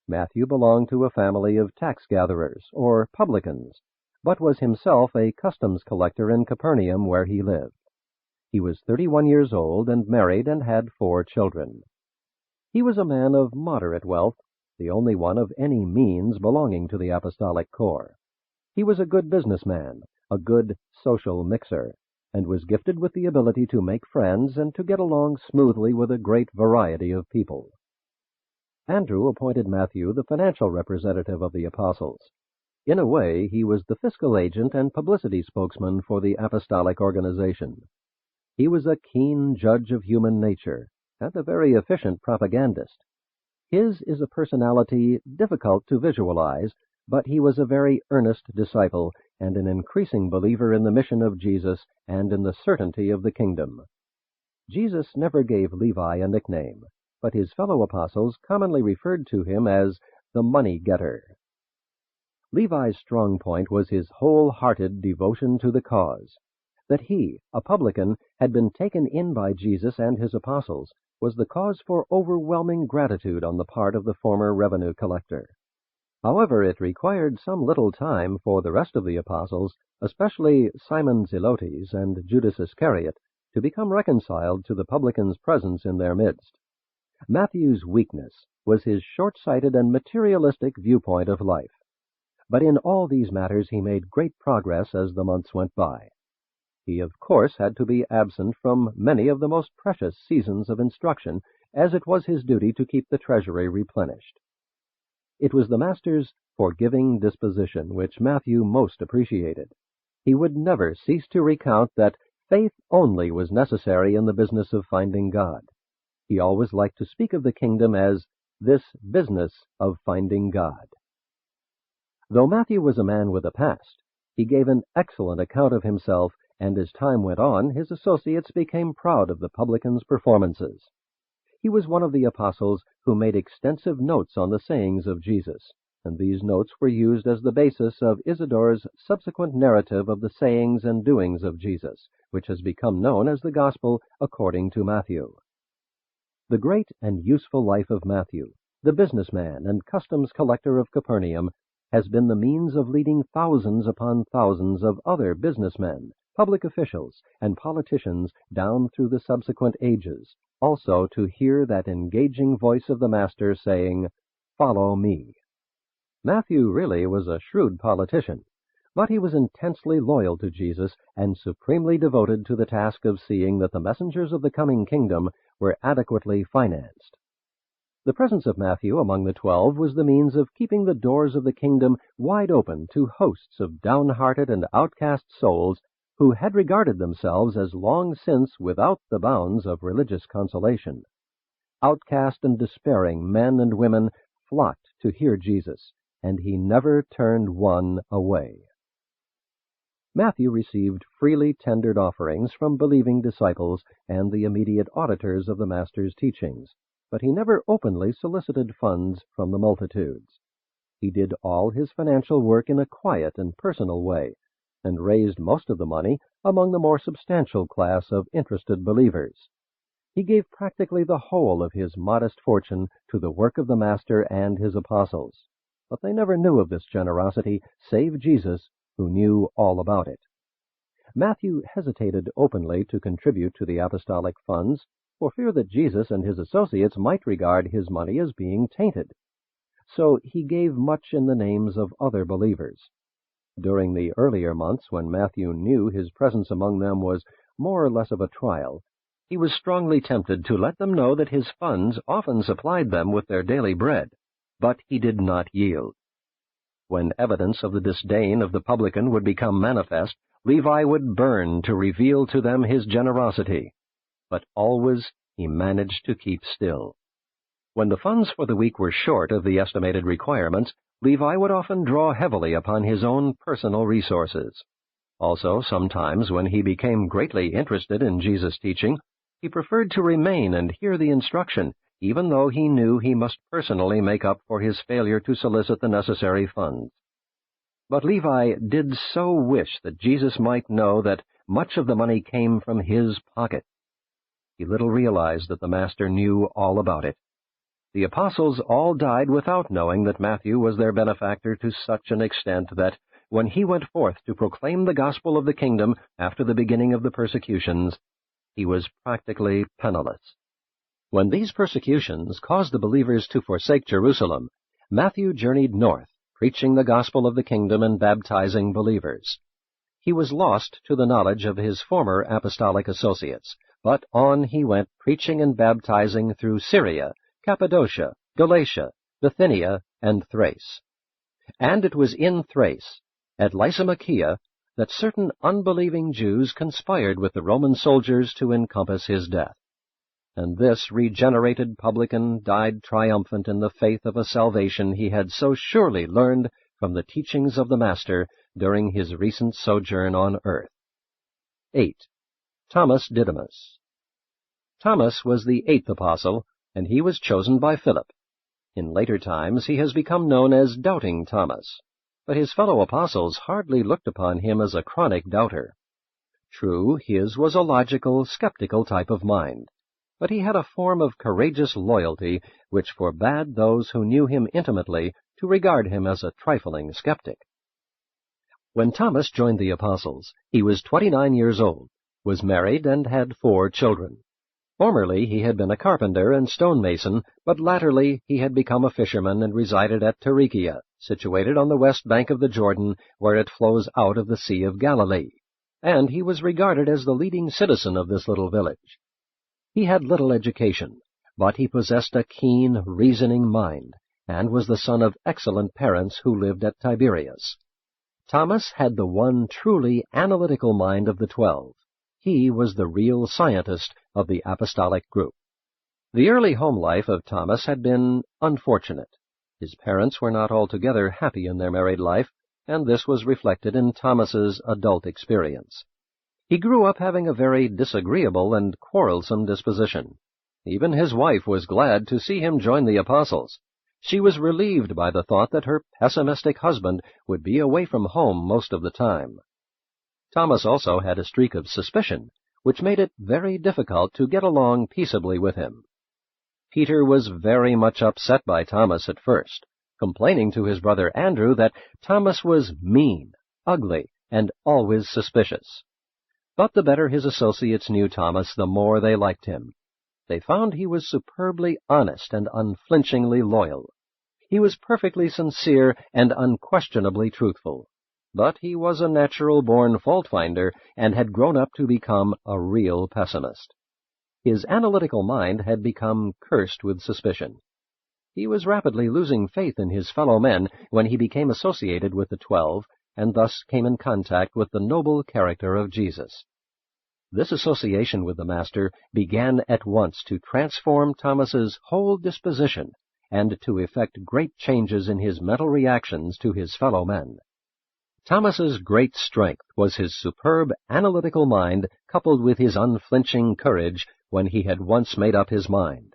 Matthew belonged to a family of tax-gatherers, or publicans, but was himself a customs collector in Capernaum where he lived. He was 31 years old and married and had 4 children. He was a man of moderate wealth, the only one of any means belonging to the apostolic corps. He was a good businessman, a good social mixer, and was gifted with the ability to make friends and to get along smoothly with a great variety of people. Andrew appointed Matthew the financial representative of the apostles. In a way, he was the fiscal agent and publicity spokesman for the apostolic organization. He was a keen judge of human nature, and a very efficient propagandist. His is a personality difficult to visualize, but he was a very earnest disciple and an increasing believer in the mission of Jesus and in the certainty of the kingdom. Jesus never gave Levi a nickname, but his fellow apostles commonly referred to him as the money-getter. Levi's strong point was his whole-hearted devotion to the cause. That he, a publican, had been taken in by Jesus and his apostles was the cause for overwhelming gratitude on the part of the former revenue collector. However, it required some little time for the rest of the apostles, especially Simon Zelotes and Judas Iscariot, to become reconciled to the publican's presence in their midst. Matthew's weakness was his short-sighted and materialistic viewpoint of life. But in all these matters he made great progress as the months went by. He, of course, had to be absent from many of the most precious seasons of instruction, as it was his duty to keep the treasury replenished. It was the master's forgiving disposition which Matthew most appreciated. He would never cease to recount that faith only was necessary in the business of finding God. He always liked to speak of the kingdom as this business of finding God. Though Matthew was a man with a past, he gave an excellent account of himself, and as time went on, his associates became proud of the publican's performances. He was one of the apostles who made extensive notes on the sayings of Jesus, and these notes were used as the basis of Isidore's subsequent narrative of the sayings and doings of Jesus, which has become known as the Gospel according to Matthew. The great and useful life of Matthew, the businessman and customs collector of Capernaum, has been the means of leading thousands upon thousands of other businessmen, public officials, and politicians down through the subsequent ages, also to hear that engaging voice of the Master saying, "Follow me." Matthew really was a shrewd politician, but he was intensely loyal to Jesus and supremely devoted to the task of seeing that the messengers of the coming kingdom were adequately financed. The presence of Matthew among the 12 was the means of keeping the doors of the kingdom wide open to hosts of downhearted and outcast souls who had regarded themselves as long since without the bounds of religious consolation. Outcast and despairing men and women flocked to hear Jesus, and he never turned one away. Matthew received freely tendered offerings from believing disciples and the immediate auditors of the Master's teachings, but he never openly solicited funds from the multitudes. He did all his financial work in a quiet and personal way, and raised most of the money among the more substantial class of interested believers. He gave practically the whole of his modest fortune to the work of the Master and his apostles, but they never knew of this generosity save Jesus, who knew all about it. Matthew hesitated openly to contribute to the apostolic funds for fear that Jesus and his associates might regard his money as being tainted. So he gave much in the names of other believers. During the earlier months, when Matthew knew his presence among them was more or less of a trial, he was strongly tempted to let them know that his funds often supplied them with their daily bread, but he did not yield. When evidence of the disdain of the publican would become manifest, Levi would burn to reveal to them his generosity, but always he managed to keep still. When the funds for the week were short of the estimated requirements, Levi would often draw heavily upon his own personal resources. Also, sometimes when he became greatly interested in Jesus' teaching, he preferred to remain and hear the instruction, even though he knew he must personally make up for his failure to solicit the necessary funds. But Levi did so wish that Jesus might know that much of the money came from his pocket. He little realized that the Master knew all about it. The apostles all died without knowing that Matthew was their benefactor to such an extent that, when he went forth to proclaim the gospel of the kingdom after the beginning of the persecutions, he was practically penniless. When these persecutions caused the believers to forsake Jerusalem, Matthew journeyed north, preaching the gospel of the kingdom and baptizing believers. He was lost to the knowledge of his former apostolic associates, but on he went, preaching and baptizing through Syria, Cappadocia, Galatia, Bithynia, and Thrace. And it was in Thrace, at Lysimachia, that certain unbelieving Jews conspired with the Roman soldiers to encompass his death. And this regenerated publican died triumphant in the faith of a salvation he had so surely learned from the teachings of the Master during his recent sojourn on earth. 8. Thomas Didymus. Thomas was the 8th apostle, and he was chosen by Philip. In later times he has become known as Doubting Thomas, but his fellow apostles hardly looked upon him as a chronic doubter. True, his was a logical, skeptical type of mind, but he had a form of courageous loyalty which forbade those who knew him intimately to regard him as a trifling skeptic. When Thomas joined the apostles, he was 29 years old, was married, and had 4 children. Formerly he had been a carpenter and stonemason, but latterly he had become a fisherman and resided at Tarichea, situated on the west bank of the Jordan, where it flows out of the Sea of Galilee, and he was regarded as the leading citizen of this little village. He had little education, but he possessed a keen, reasoning mind, and was the son of excellent parents who lived at Tiberias. Thomas had the one truly analytical mind of the 12. He was the real scientist of the apostolic group. The early home life of Thomas had been unfortunate. His parents were not altogether happy in their married life, and this was reflected in Thomas's adult experience. He grew up having a very disagreeable and quarrelsome disposition. Even his wife was glad to see him join the apostles, She was relieved by the thought that her pessimistic husband would be away from home most of the time. Thomas also had a streak of suspicion, which made it very difficult to get along peaceably with him. Peter was very much upset by Thomas at first, complaining to his brother Andrew that Thomas was mean, ugly, and always suspicious. But the better his associates knew Thomas, the more they liked him. They found he was superbly honest and unflinchingly loyal. He was perfectly sincere and unquestionably truthful. But he was a natural-born fault-finder and had grown up to become a real pessimist. His analytical mind had become cursed with suspicion. He was rapidly losing faith in his fellow men when he became associated with the 12, and thus came in contact with the noble character of Jesus. This association with the Master began at once to transform Thomas's whole disposition and to effect great changes in his mental reactions to his fellow men. Thomas's great strength was his superb analytical mind coupled with his unflinching courage when he had once made up his mind.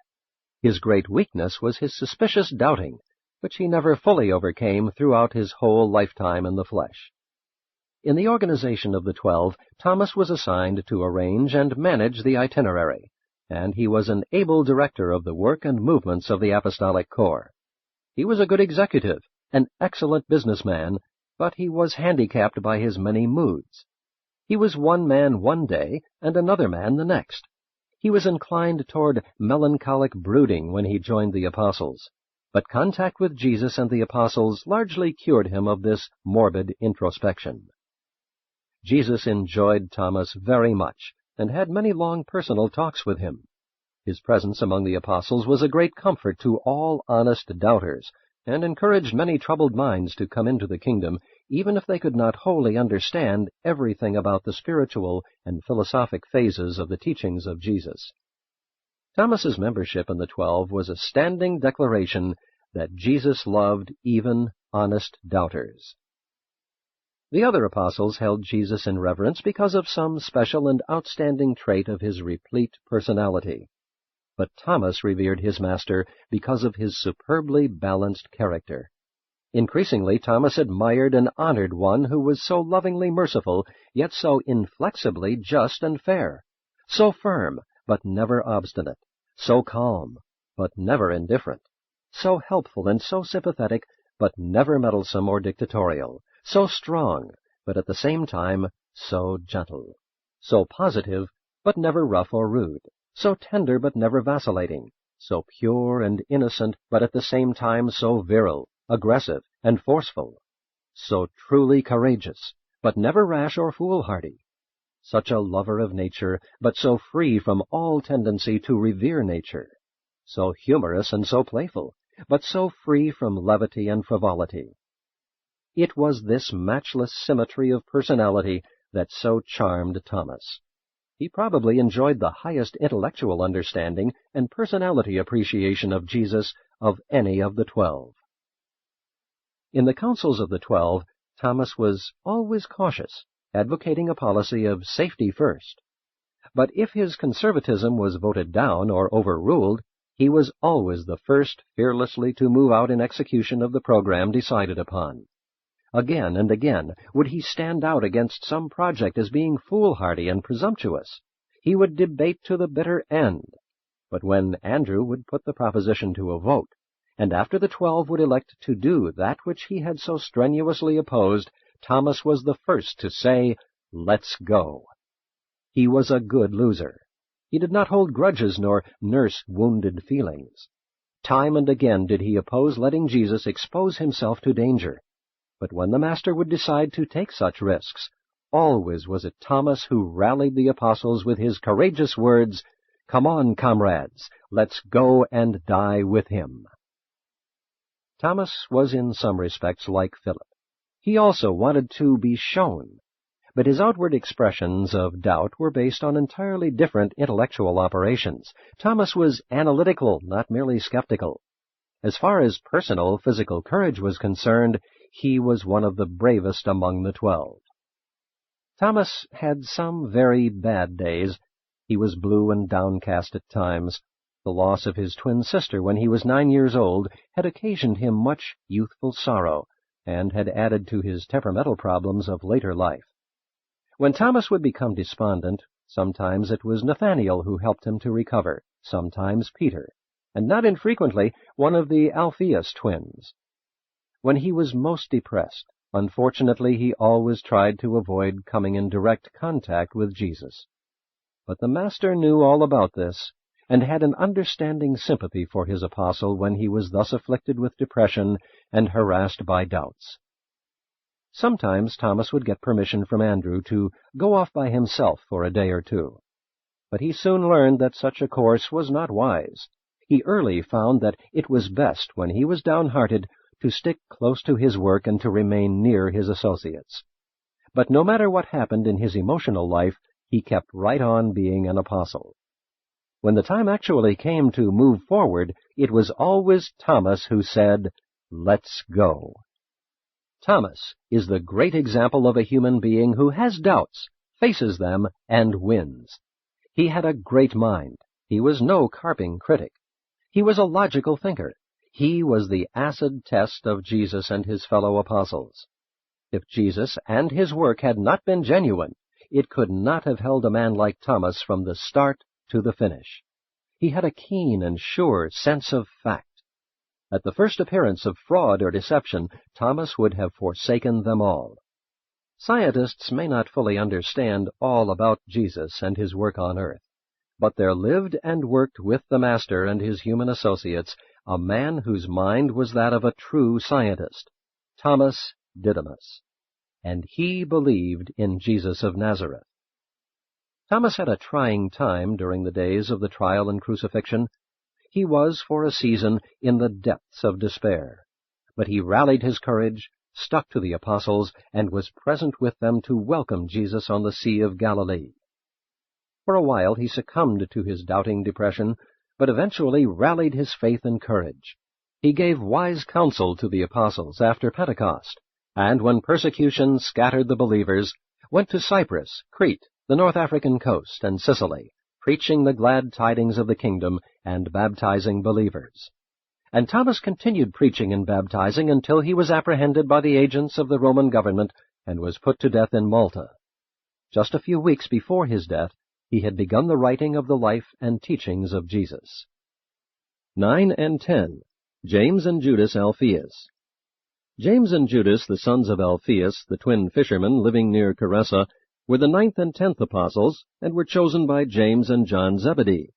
His great weakness was his suspicious doubting, which he never fully overcame throughout his whole lifetime in the flesh. In the organization of the 12, Thomas was assigned to arrange and manage the itinerary, and he was an able director of the work and movements of the apostolic corps. He was a good executive, an excellent businessman, but he was handicapped by his many moods. He was one man one day and another man the next. He was inclined toward melancholic brooding when he joined the apostles, but contact with Jesus and the apostles largely cured him of this morbid introspection. Jesus enjoyed Thomas very much, and had many long personal talks with him. His presence among the apostles was a great comfort to all honest doubters, and encouraged many troubled minds to come into the kingdom, even if they could not wholly understand everything about the spiritual and philosophic phases of the teachings of Jesus. Thomas's membership in the 12 was a standing declaration that Jesus loved even honest doubters. The other apostles held Jesus in reverence because of some special and outstanding trait of his replete personality. But Thomas revered his Master because of his superbly balanced character. Increasingly, Thomas admired and honored one who was so lovingly merciful, yet so inflexibly just and fair, so firm, but never obstinate, so calm, but never indifferent, so helpful and so sympathetic, but never meddlesome or dictatorial, so strong, but at the same time so gentle, so positive, but never rough or rude, so tender but never vacillating, so pure and innocent, but at the same time so virile, aggressive, and forceful, so truly courageous, but never rash or foolhardy, such a lover of nature, but so free from all tendency to revere nature, so humorous and so playful, but so free from levity and frivolity. It was this matchless symmetry of personality that so charmed Thomas. He probably enjoyed the highest intellectual understanding and personality appreciation of Jesus of any of the 12. In the councils of the 12, Thomas was always cautious, advocating a policy of safety first. But if his conservatism was voted down or overruled, he was always the first fearlessly to move out in execution of the program decided upon. Again and again would he stand out against some project as being foolhardy and presumptuous. He would debate to the bitter end. But when Andrew would put the proposition to a vote, and after the 12 would elect to do that which he had so strenuously opposed, Thomas was the first to say, "Let's go." He was a good loser. He did not hold grudges nor nurse wounded feelings. Time and again did he oppose letting Jesus expose himself to danger. But when the Master would decide to take such risks, always was it Thomas who rallied the apostles with his courageous words, "Come on, comrades, let's go and die with him." Thomas was in some respects like Philip. He also wanted to be shown, but his outward expressions of doubt were based on entirely different intellectual operations. Thomas was analytical, not merely skeptical. As far as personal physical courage was concerned, he was one of the bravest among the 12. Thomas had some very bad days. He was blue and downcast at times. The loss of his twin sister when he was 9 years old had occasioned him much youthful sorrow, and had added to his temperamental problems of later life. When Thomas would become despondent, sometimes it was Nathaniel who helped him to recover, sometimes Peter, and not infrequently one of the Alpheus twins. When he was most depressed, unfortunately he always tried to avoid coming in direct contact with Jesus. But the Master knew all about this, and had an understanding sympathy for his apostle when he was thus afflicted with depression and harassed by doubts. Sometimes Thomas would get permission from Andrew to go off by himself for a day or two. But he soon learned that such a course was not wise. He early found that it was best, when he was downhearted, to stick close to his work and to remain near his associates. But no matter what happened in his emotional life, he kept right on being an apostle. When the time actually came to move forward, it was always Thomas who said, "Let's go." Thomas is the great example of a human being who has doubts, faces them, and wins. He had a great mind. He was no carping critic. He was a logical thinker. He was the acid test of Jesus and his fellow apostles. If Jesus and his work had not been genuine, it could not have held a man like Thomas from the start to the finish. He had a keen and sure sense of fact. At the first appearance of fraud or deception, Thomas would have forsaken them all. Scientists may not fully understand all about Jesus and his work on earth, but there lived and worked with the Master and his human associates a man whose mind was that of a true scientist, Thomas Didymus, and he believed in Jesus of Nazareth. Thomas had a trying time during the days of the trial and crucifixion. He was, for a season, in the depths of despair. But he rallied his courage, stuck to the apostles, and was present with them to welcome Jesus on the Sea of Galilee. For a while he succumbed to his doubting depression, but eventually rallied his faith and courage. He gave wise counsel to the apostles after Pentecost, and when persecution scattered the believers, went to Cyprus, Crete, the North African coast, and Sicily, preaching the glad tidings of the kingdom and baptizing believers. And Thomas continued preaching and baptizing until he was apprehended by the agents of the Roman government and was put to death in Malta. Just a few weeks before his death, he had begun the writing of the life and teachings of Jesus. 9 and 10. James and Judas Alpheus. James and Judas, the sons of Alpheus, the twin fishermen living near Charessa, were the 9th and 10th apostles, and were chosen by James and John Zebedee.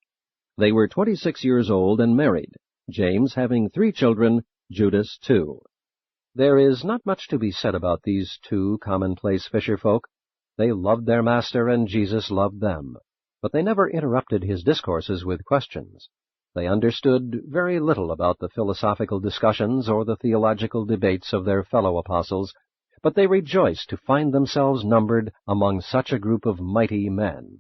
They were 26 years old and married, James having 3 children, Judas 2. There is not much to be said about these two commonplace fisherfolk. They loved their master, and Jesus loved them, but they never interrupted his discourses with questions. They understood very little about the philosophical discussions or the theological debates of their fellow apostles, but they rejoiced to find themselves numbered among such a group of mighty men.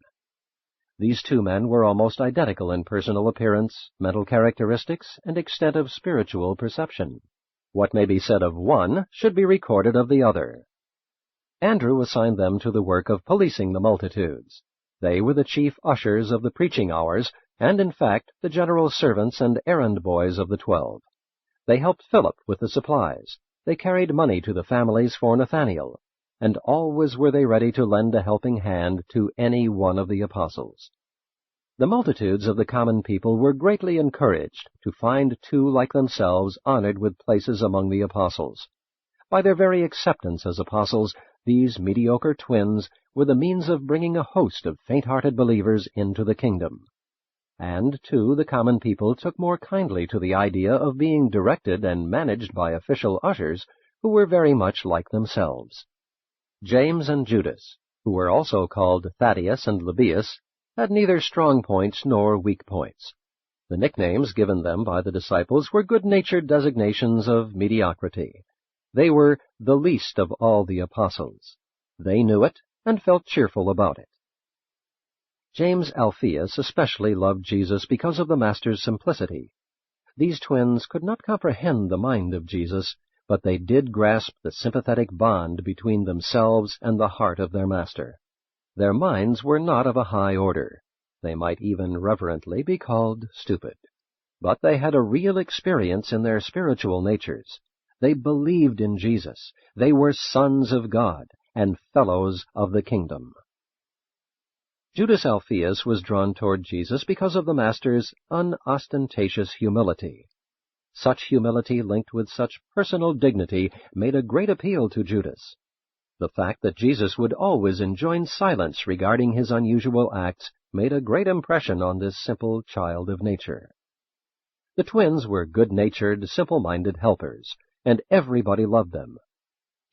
These two men were almost identical in personal appearance, mental characteristics, and extent of spiritual perception. What may be said of one should be recorded of the other. Andrew assigned them to the work of policing the multitudes. They were the chief ushers of the preaching hours, and in fact the general servants and errand boys of the 12. They helped Philip with the supplies. They carried money to the families for Nathaniel, and always were they ready to lend a helping hand to any one of the apostles. The multitudes of the common people were greatly encouraged to find two like themselves honored with places among the apostles. By their very acceptance as apostles, these mediocre twins were the means of bringing a host of faint-hearted believers into the kingdom. And, too, the common people took more kindly to the idea of being directed and managed by official ushers who were very much like themselves. James and Judas, who were also called Thaddeus and Lebbaeus, had neither strong points nor weak points. The nicknames given them by the disciples were good-natured designations of mediocrity. They were the least of all the apostles. They knew it and felt cheerful about it. James Alpheus especially loved Jesus because of the Master's simplicity. These twins could not comprehend the mind of Jesus, but they did grasp the sympathetic bond between themselves and the heart of their Master. Their minds were not of a high order. They might even reverently be called stupid. But they had a real experience in their spiritual natures. They believed in Jesus. They were sons of God and fellows of the kingdom. Judas Alpheus was drawn toward Jesus because of the Master's unostentatious humility. Such humility linked with such personal dignity made a great appeal to Judas. The fact that Jesus would always enjoin silence regarding his unusual acts made a great impression on this simple child of nature. The twins were good-natured, simple-minded helpers, and everybody loved them.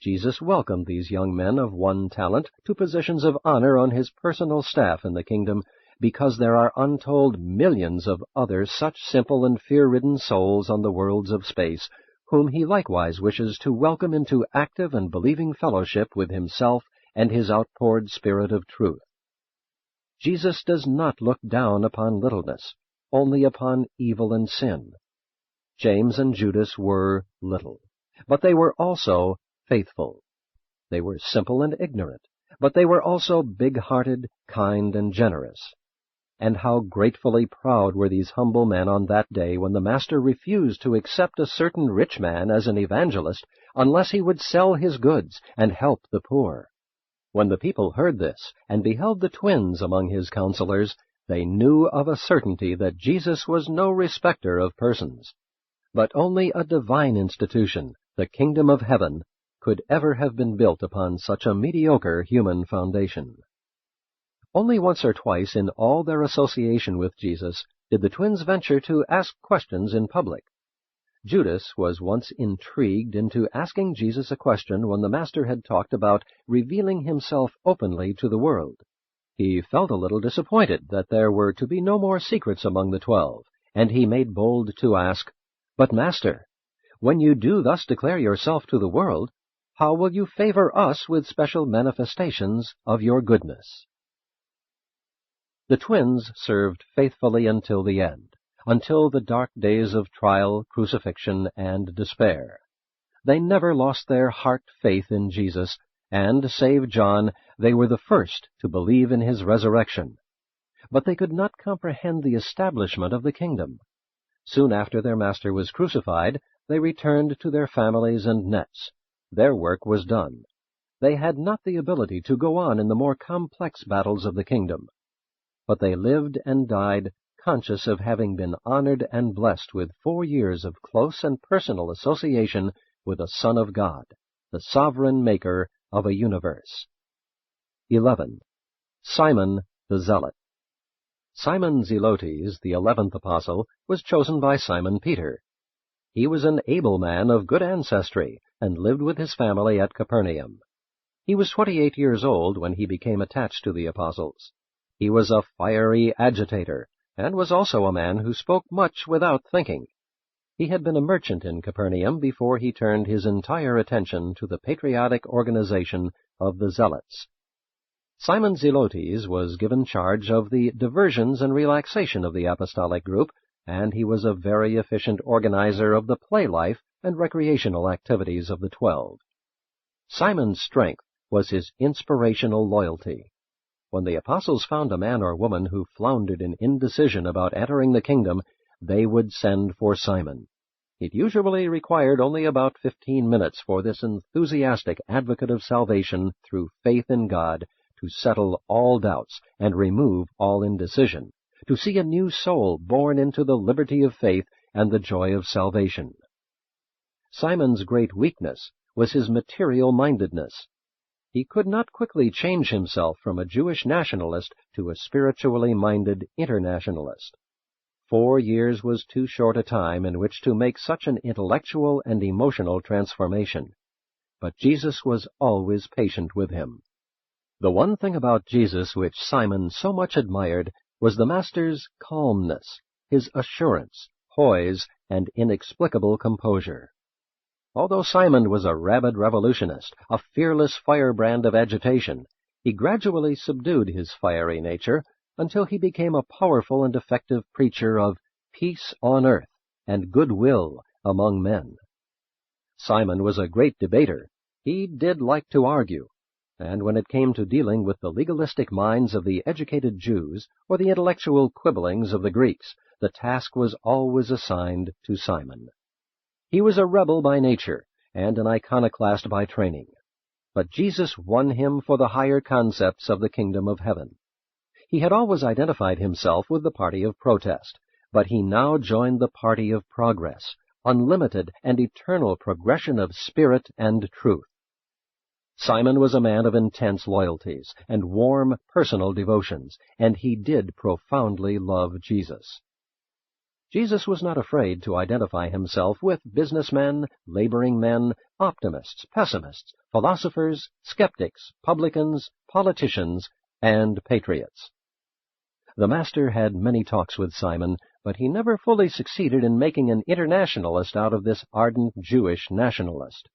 Jesus welcomed these young men of one talent to positions of honor on his personal staff in the kingdom, because there are untold millions of other such simple and fear-ridden souls on the worlds of space, whom he likewise wishes to welcome into active and believing fellowship with himself and his outpoured Spirit of truth. Jesus does not look down upon littleness, only upon evil and sin. James and Judas were little, but they were also faithful. They were simple and ignorant, but they were also big-hearted, kind, and generous. And how gratefully proud were these humble men on that day when the Master refused to accept a certain rich man as an evangelist unless he would sell his goods and help the poor. When the people heard this and beheld the twins among his counselors, they knew of a certainty that Jesus was no respecter of persons, but only a divine institution, the kingdom of heaven, could ever have been built upon such a mediocre human foundation. Only once or twice in all their association with Jesus did the twins venture to ask questions in public. Judas was once intrigued into asking Jesus a question when the Master had talked about revealing himself openly to the world. He felt a little disappointed that there were to be no more secrets among the 12, and he made bold to ask, "But, Master, when you do thus declare yourself to the world, how will you favor us with special manifestations of your goodness?" The twins served faithfully until the end, until the dark days of trial, crucifixion, and despair. They never lost their heart faith in Jesus, and, save John, they were the first to believe in his resurrection. But they could not comprehend the establishment of the kingdom. Soon after their Master was crucified, they returned to their families and nets. Their work was done. They had not the ability to go on in the more complex battles of the kingdom. But they lived and died conscious of having been honored and blessed with 4 years of close and personal association with the Son of God, the sovereign maker of a universe. 11. Simon the Zealot. Simon Zelotes, the 11th apostle, was chosen by Simon Peter. He was an able man of good ancestry, and lived with his family at Capernaum. He was 28 years old when he became attached to the apostles. He was a fiery agitator, and was also a man who spoke much without thinking. He had been a merchant in Capernaum before he turned his entire attention to the patriotic organization of the Zealots. Simon Zelotes was given charge of the diversions and relaxation of the apostolic group, and he was a very efficient organizer of the play life and recreational activities of the 12. Simon's strength was his inspirational loyalty. When the apostles found a man or woman who floundered in indecision about entering the kingdom, they would send for Simon. It usually required only about 15 minutes for this enthusiastic advocate of salvation through faith in God to settle all doubts and remove all indecision, to see a new soul born into the liberty of faith and the joy of salvation. Simon's great weakness was his material-mindedness. He could not quickly change himself from a Jewish nationalist to a spiritually minded internationalist. 4 years was too short a time in which to make such an intellectual and emotional transformation. But Jesus was always patient with him. The one thing about Jesus which Simon so much admired was the Master's calmness, his assurance, poise, and inexplicable composure. Although Simon was a rabid revolutionist, a fearless firebrand of agitation, he gradually subdued his fiery nature until he became a powerful and effective preacher of peace on earth and goodwill among men. Simon was a great debater. He did like to argue. and when it came to dealing with the legalistic minds of the educated Jews or the intellectual quibblings of the Greeks, the task was always assigned to Simon. He was a rebel by nature and an iconoclast by training, but Jesus won him for the higher concepts of the kingdom of heaven. He had always identified himself with the party of protest, but he now joined the party of progress, unlimited and eternal progression of spirit and truth. Simon was a man of intense loyalties and warm personal devotions, and he did profoundly love Jesus. Jesus was not afraid to identify himself with businessmen, laboring men, optimists, pessimists, philosophers, skeptics, publicans, politicians, and patriots. The Master had many talks with Simon, but he never fully succeeded in making an internationalist out of this ardent Jewish nationalist.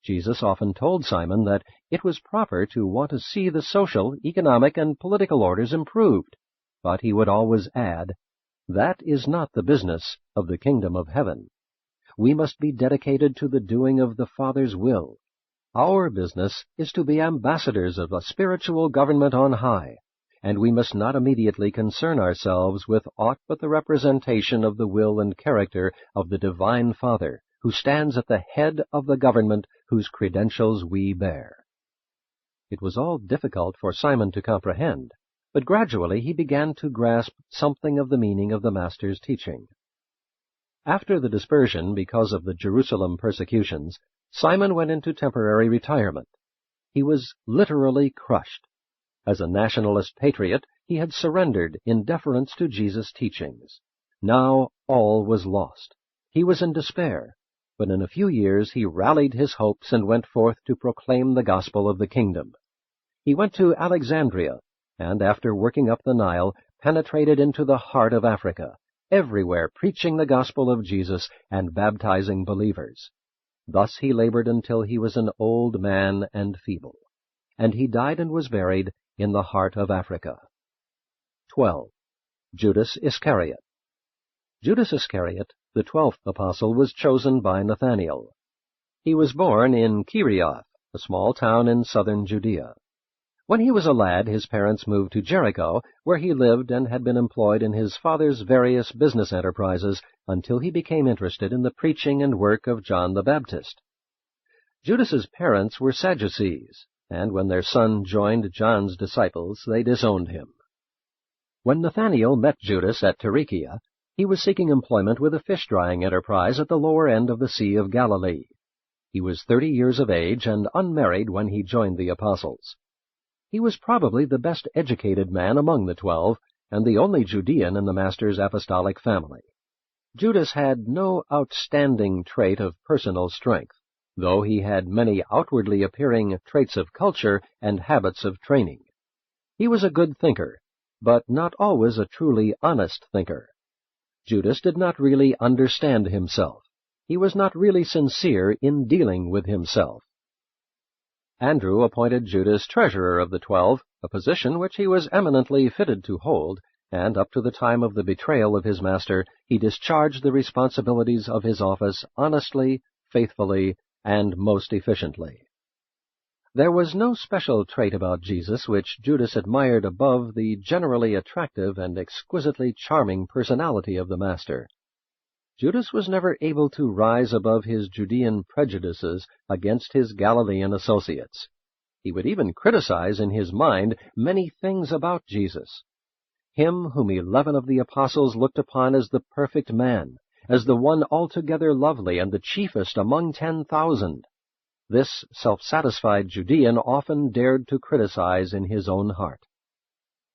Jesus often told Simon that it was proper to want to see the social, economic, and political orders improved, but he would always add, "That is not the business of the kingdom of heaven. We must be dedicated to the doing of the Father's will. Our business is to be ambassadors of a spiritual government on high, and we must not immediately concern ourselves with aught but the representation of the will and character of the Divine Father, who stands at the head of the government whose credentials we bear." It was all difficult for Simon to comprehend, but gradually he began to grasp something of the meaning of the Master's teaching. After the dispersion because of the Jerusalem persecutions, Simon went into temporary retirement. He was literally crushed. As a nationalist patriot, he had surrendered in deference to Jesus' teachings. Now all was lost. He was in despair, but in a few years he rallied his hopes and went forth to proclaim the gospel of the kingdom. He went to Alexandria, and after working up the Nile, penetrated into the heart of Africa, everywhere preaching the gospel of Jesus and baptizing believers. Thus he labored until he was an old man and feeble, and he died and was buried in the heart of Africa. 12. Judas Iscariot. Judas Iscariot, the 12th apostle, was chosen by Nathaniel. He was born in Kerioth, a small town in southern Judea. When he was a lad, his parents moved to Jericho, where he lived and had been employed in his father's various business enterprises until he became interested in the preaching and work of John the Baptist. Judas's parents were Sadducees, and when their son joined John's disciples, they disowned him. When Nathaniel met Judas at Tarichea, he was seeking employment with a fish-drying enterprise at the lower end of the Sea of Galilee. He was 30 years of age and unmarried when he joined the apostles. He was probably the best educated man among the 12, and the only Judean in the Master's apostolic family. Judas had no outstanding trait of personal strength, though he had many outwardly appearing traits of culture and habits of training. He was a good thinker, but not always a truly honest thinker. Judas did not really understand himself. He was not really sincere in dealing with himself. Andrew appointed Judas treasurer of the 12, a position which he was eminently fitted to hold, and up to the time of the betrayal of his master, he discharged the responsibilities of his office honestly, faithfully, and most efficiently. There was no special trait about Jesus which Judas admired above the generally attractive and exquisitely charming personality of the Master. Judas was never able to rise above his Judean prejudices against his Galilean associates. He would even criticize in his mind many things about Jesus. Him whom 11 of the apostles looked upon as the perfect man, as the one altogether lovely and the chiefest among 10,000. This self-satisfied Judean often dared to criticize in his own heart.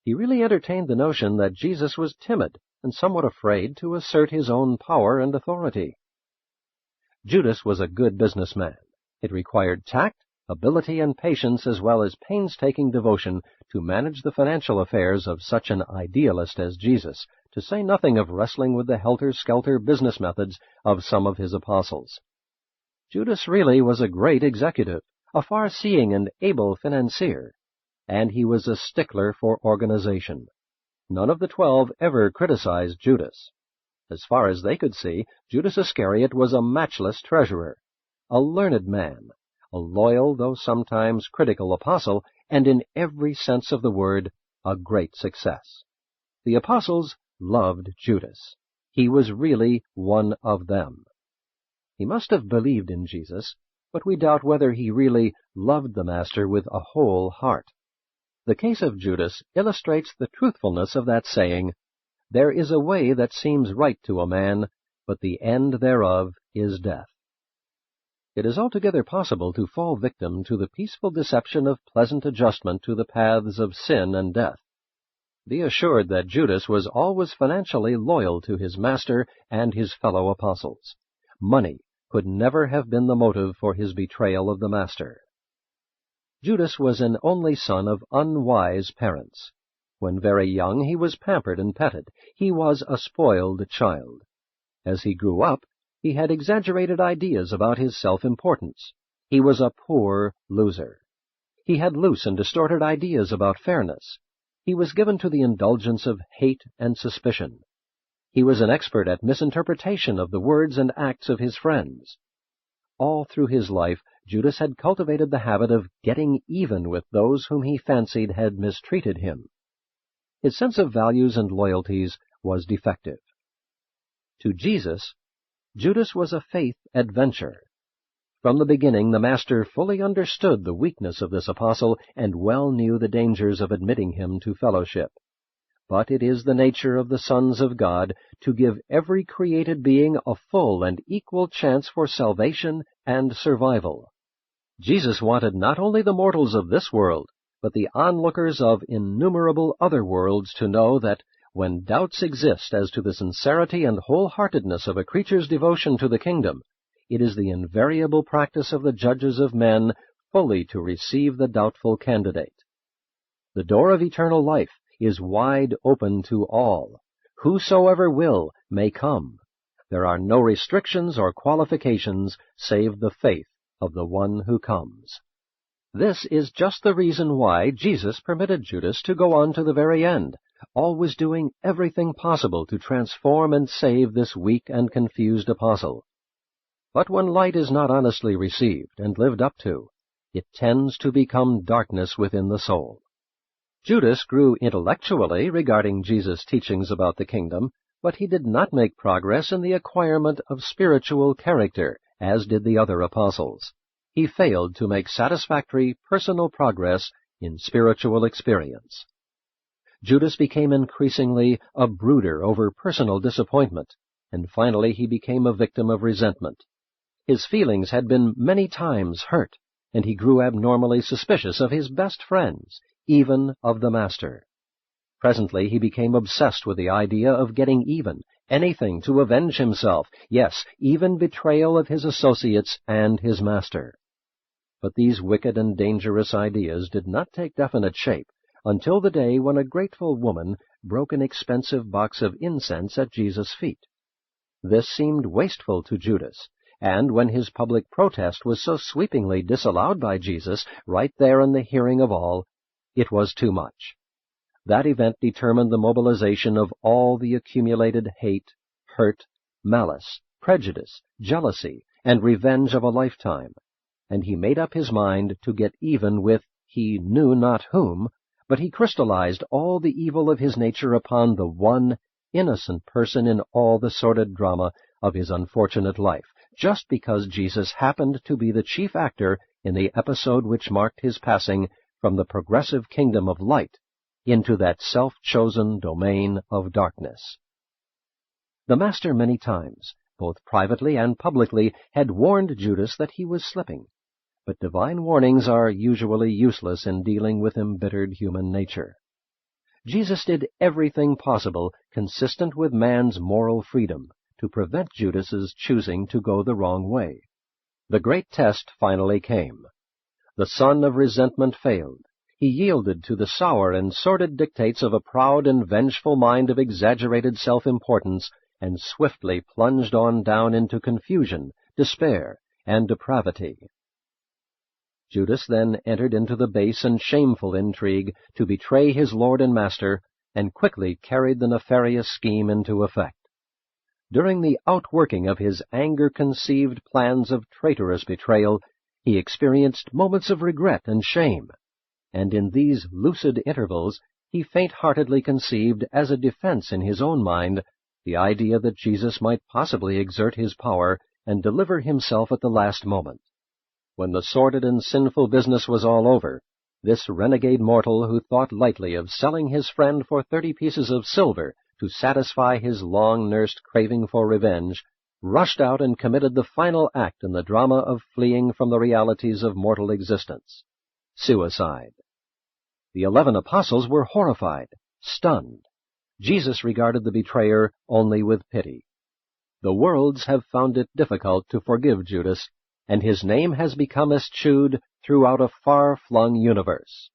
He really entertained the notion that Jesus was timid and somewhat afraid to assert his own power and authority. Judas was a good businessman. It required tact, ability, and patience, as well as painstaking devotion, to manage the financial affairs of such an idealist as Jesus, to say nothing of wrestling with the helter-skelter business methods of some of his apostles. Judas really was a great executive, a far-seeing and able financier, and he was a stickler for organization. None of the 12 ever criticized Judas. As far as they could see, Judas Iscariot was a matchless treasurer, a learned man, a loyal though sometimes critical apostle, and in every sense of the word, a great success. The apostles loved Judas. He was really one of them. He must have believed in Jesus, but we doubt whether he really loved the Master with a whole heart. The case of Judas illustrates the truthfulness of that saying, "There is a way that seems right to a man, but the end thereof is death." It is altogether possible to fall victim to the peaceful deception of pleasant adjustment to the paths of sin and death. Be assured that Judas was always financially loyal to his Master and his fellow apostles. Money could never have been the motive for his betrayal of the Master. Judas was an only son of unwise parents. When very young, he was pampered and petted. He was a spoiled child. As he grew up, he had exaggerated ideas about his self-importance. He was a poor loser. He had loose and distorted ideas about fairness. He was given to the indulgence of hate and suspicion. He was an expert at misinterpretation of the words and acts of his friends. All through his life, Judas had cultivated the habit of getting even with those whom he fancied had mistreated him. His sense of values and loyalties was defective. To Jesus, Judas was a faith adventure. From the beginning, the Master fully understood the weakness of this apostle and well knew the dangers of admitting him to fellowship. But it is the nature of the sons of God to give every created being a full and equal chance for salvation and survival. Jesus wanted not only the mortals of this world, but the onlookers of innumerable other worlds to know that when doubts exist as to the sincerity and wholeheartedness of a creature's devotion to the kingdom, it is the invariable practice of the judges of men fully to receive the doubtful candidate. The door of eternal life is wide open to all. Whosoever will may come. There are no restrictions or qualifications save the faith of the one who comes. This is just the reason why Jesus permitted Judas to go on to the very end, always doing everything possible to transform and save this weak and confused apostle. But when light is not honestly received and lived up to, it tends to become darkness within the soul. Judas grew intellectually regarding Jesus' teachings about the kingdom, but he did not make progress in the acquirement of spiritual character, as did the other apostles. He failed to make satisfactory personal progress in spiritual experience. Judas became increasingly a brooder over personal disappointment, and finally he became a victim of resentment. His feelings had been many times hurt, and he grew abnormally suspicious of his best friends, even of the Master. Presently he became obsessed with the idea of getting even, anything to avenge himself, yes, even betrayal of his associates and his Master. But these wicked and dangerous ideas did not take definite shape until the day when a grateful woman broke an expensive box of incense at Jesus' feet. This seemed wasteful to Judas, and when his public protest was so sweepingly disallowed by Jesus right there in the hearing of all, it was too much. That event determined the mobilization of all the accumulated hate, hurt, malice, prejudice, jealousy, and revenge of a lifetime, and he made up his mind to get even with he knew not whom, but he crystallized all the evil of his nature upon the one innocent person in all the sordid drama of his unfortunate life, just because Jesus happened to be the chief actor in the episode which marked his passing from the progressive kingdom of light into that self-chosen domain of darkness. The Master many times, both privately and publicly, had warned Judas that he was slipping, but divine warnings are usually useless in dealing with embittered human nature. Jesus did everything possible consistent with man's moral freedom to prevent Judas's choosing to go the wrong way. The great test finally came. The sun of resentment failed. He yielded to the sour and sordid dictates of a proud and vengeful mind of exaggerated self-importance, and swiftly plunged on down into confusion, despair, and depravity. Judas then entered into the base and shameful intrigue to betray his Lord and Master, and quickly carried the nefarious scheme into effect. During the outworking of his anger-conceived plans of traitorous betrayal, He experienced moments of regret and shame, and in these lucid intervals he faint-heartedly conceived, as a defense in his own mind, the idea that Jesus might possibly exert his power and deliver himself at the last moment. When the sordid and sinful business was all over, this renegade mortal, who thought lightly of selling his friend for 30 pieces of silver to satisfy his long-nursed craving for revenge, rushed out and committed the final act in the drama of fleeing from the realities of mortal existence: suicide. The 11 apostles were horrified, stunned. Jesus regarded the betrayer only with pity. The worlds have found it difficult to forgive Judas, and his name has become eschewed throughout a far-flung universe.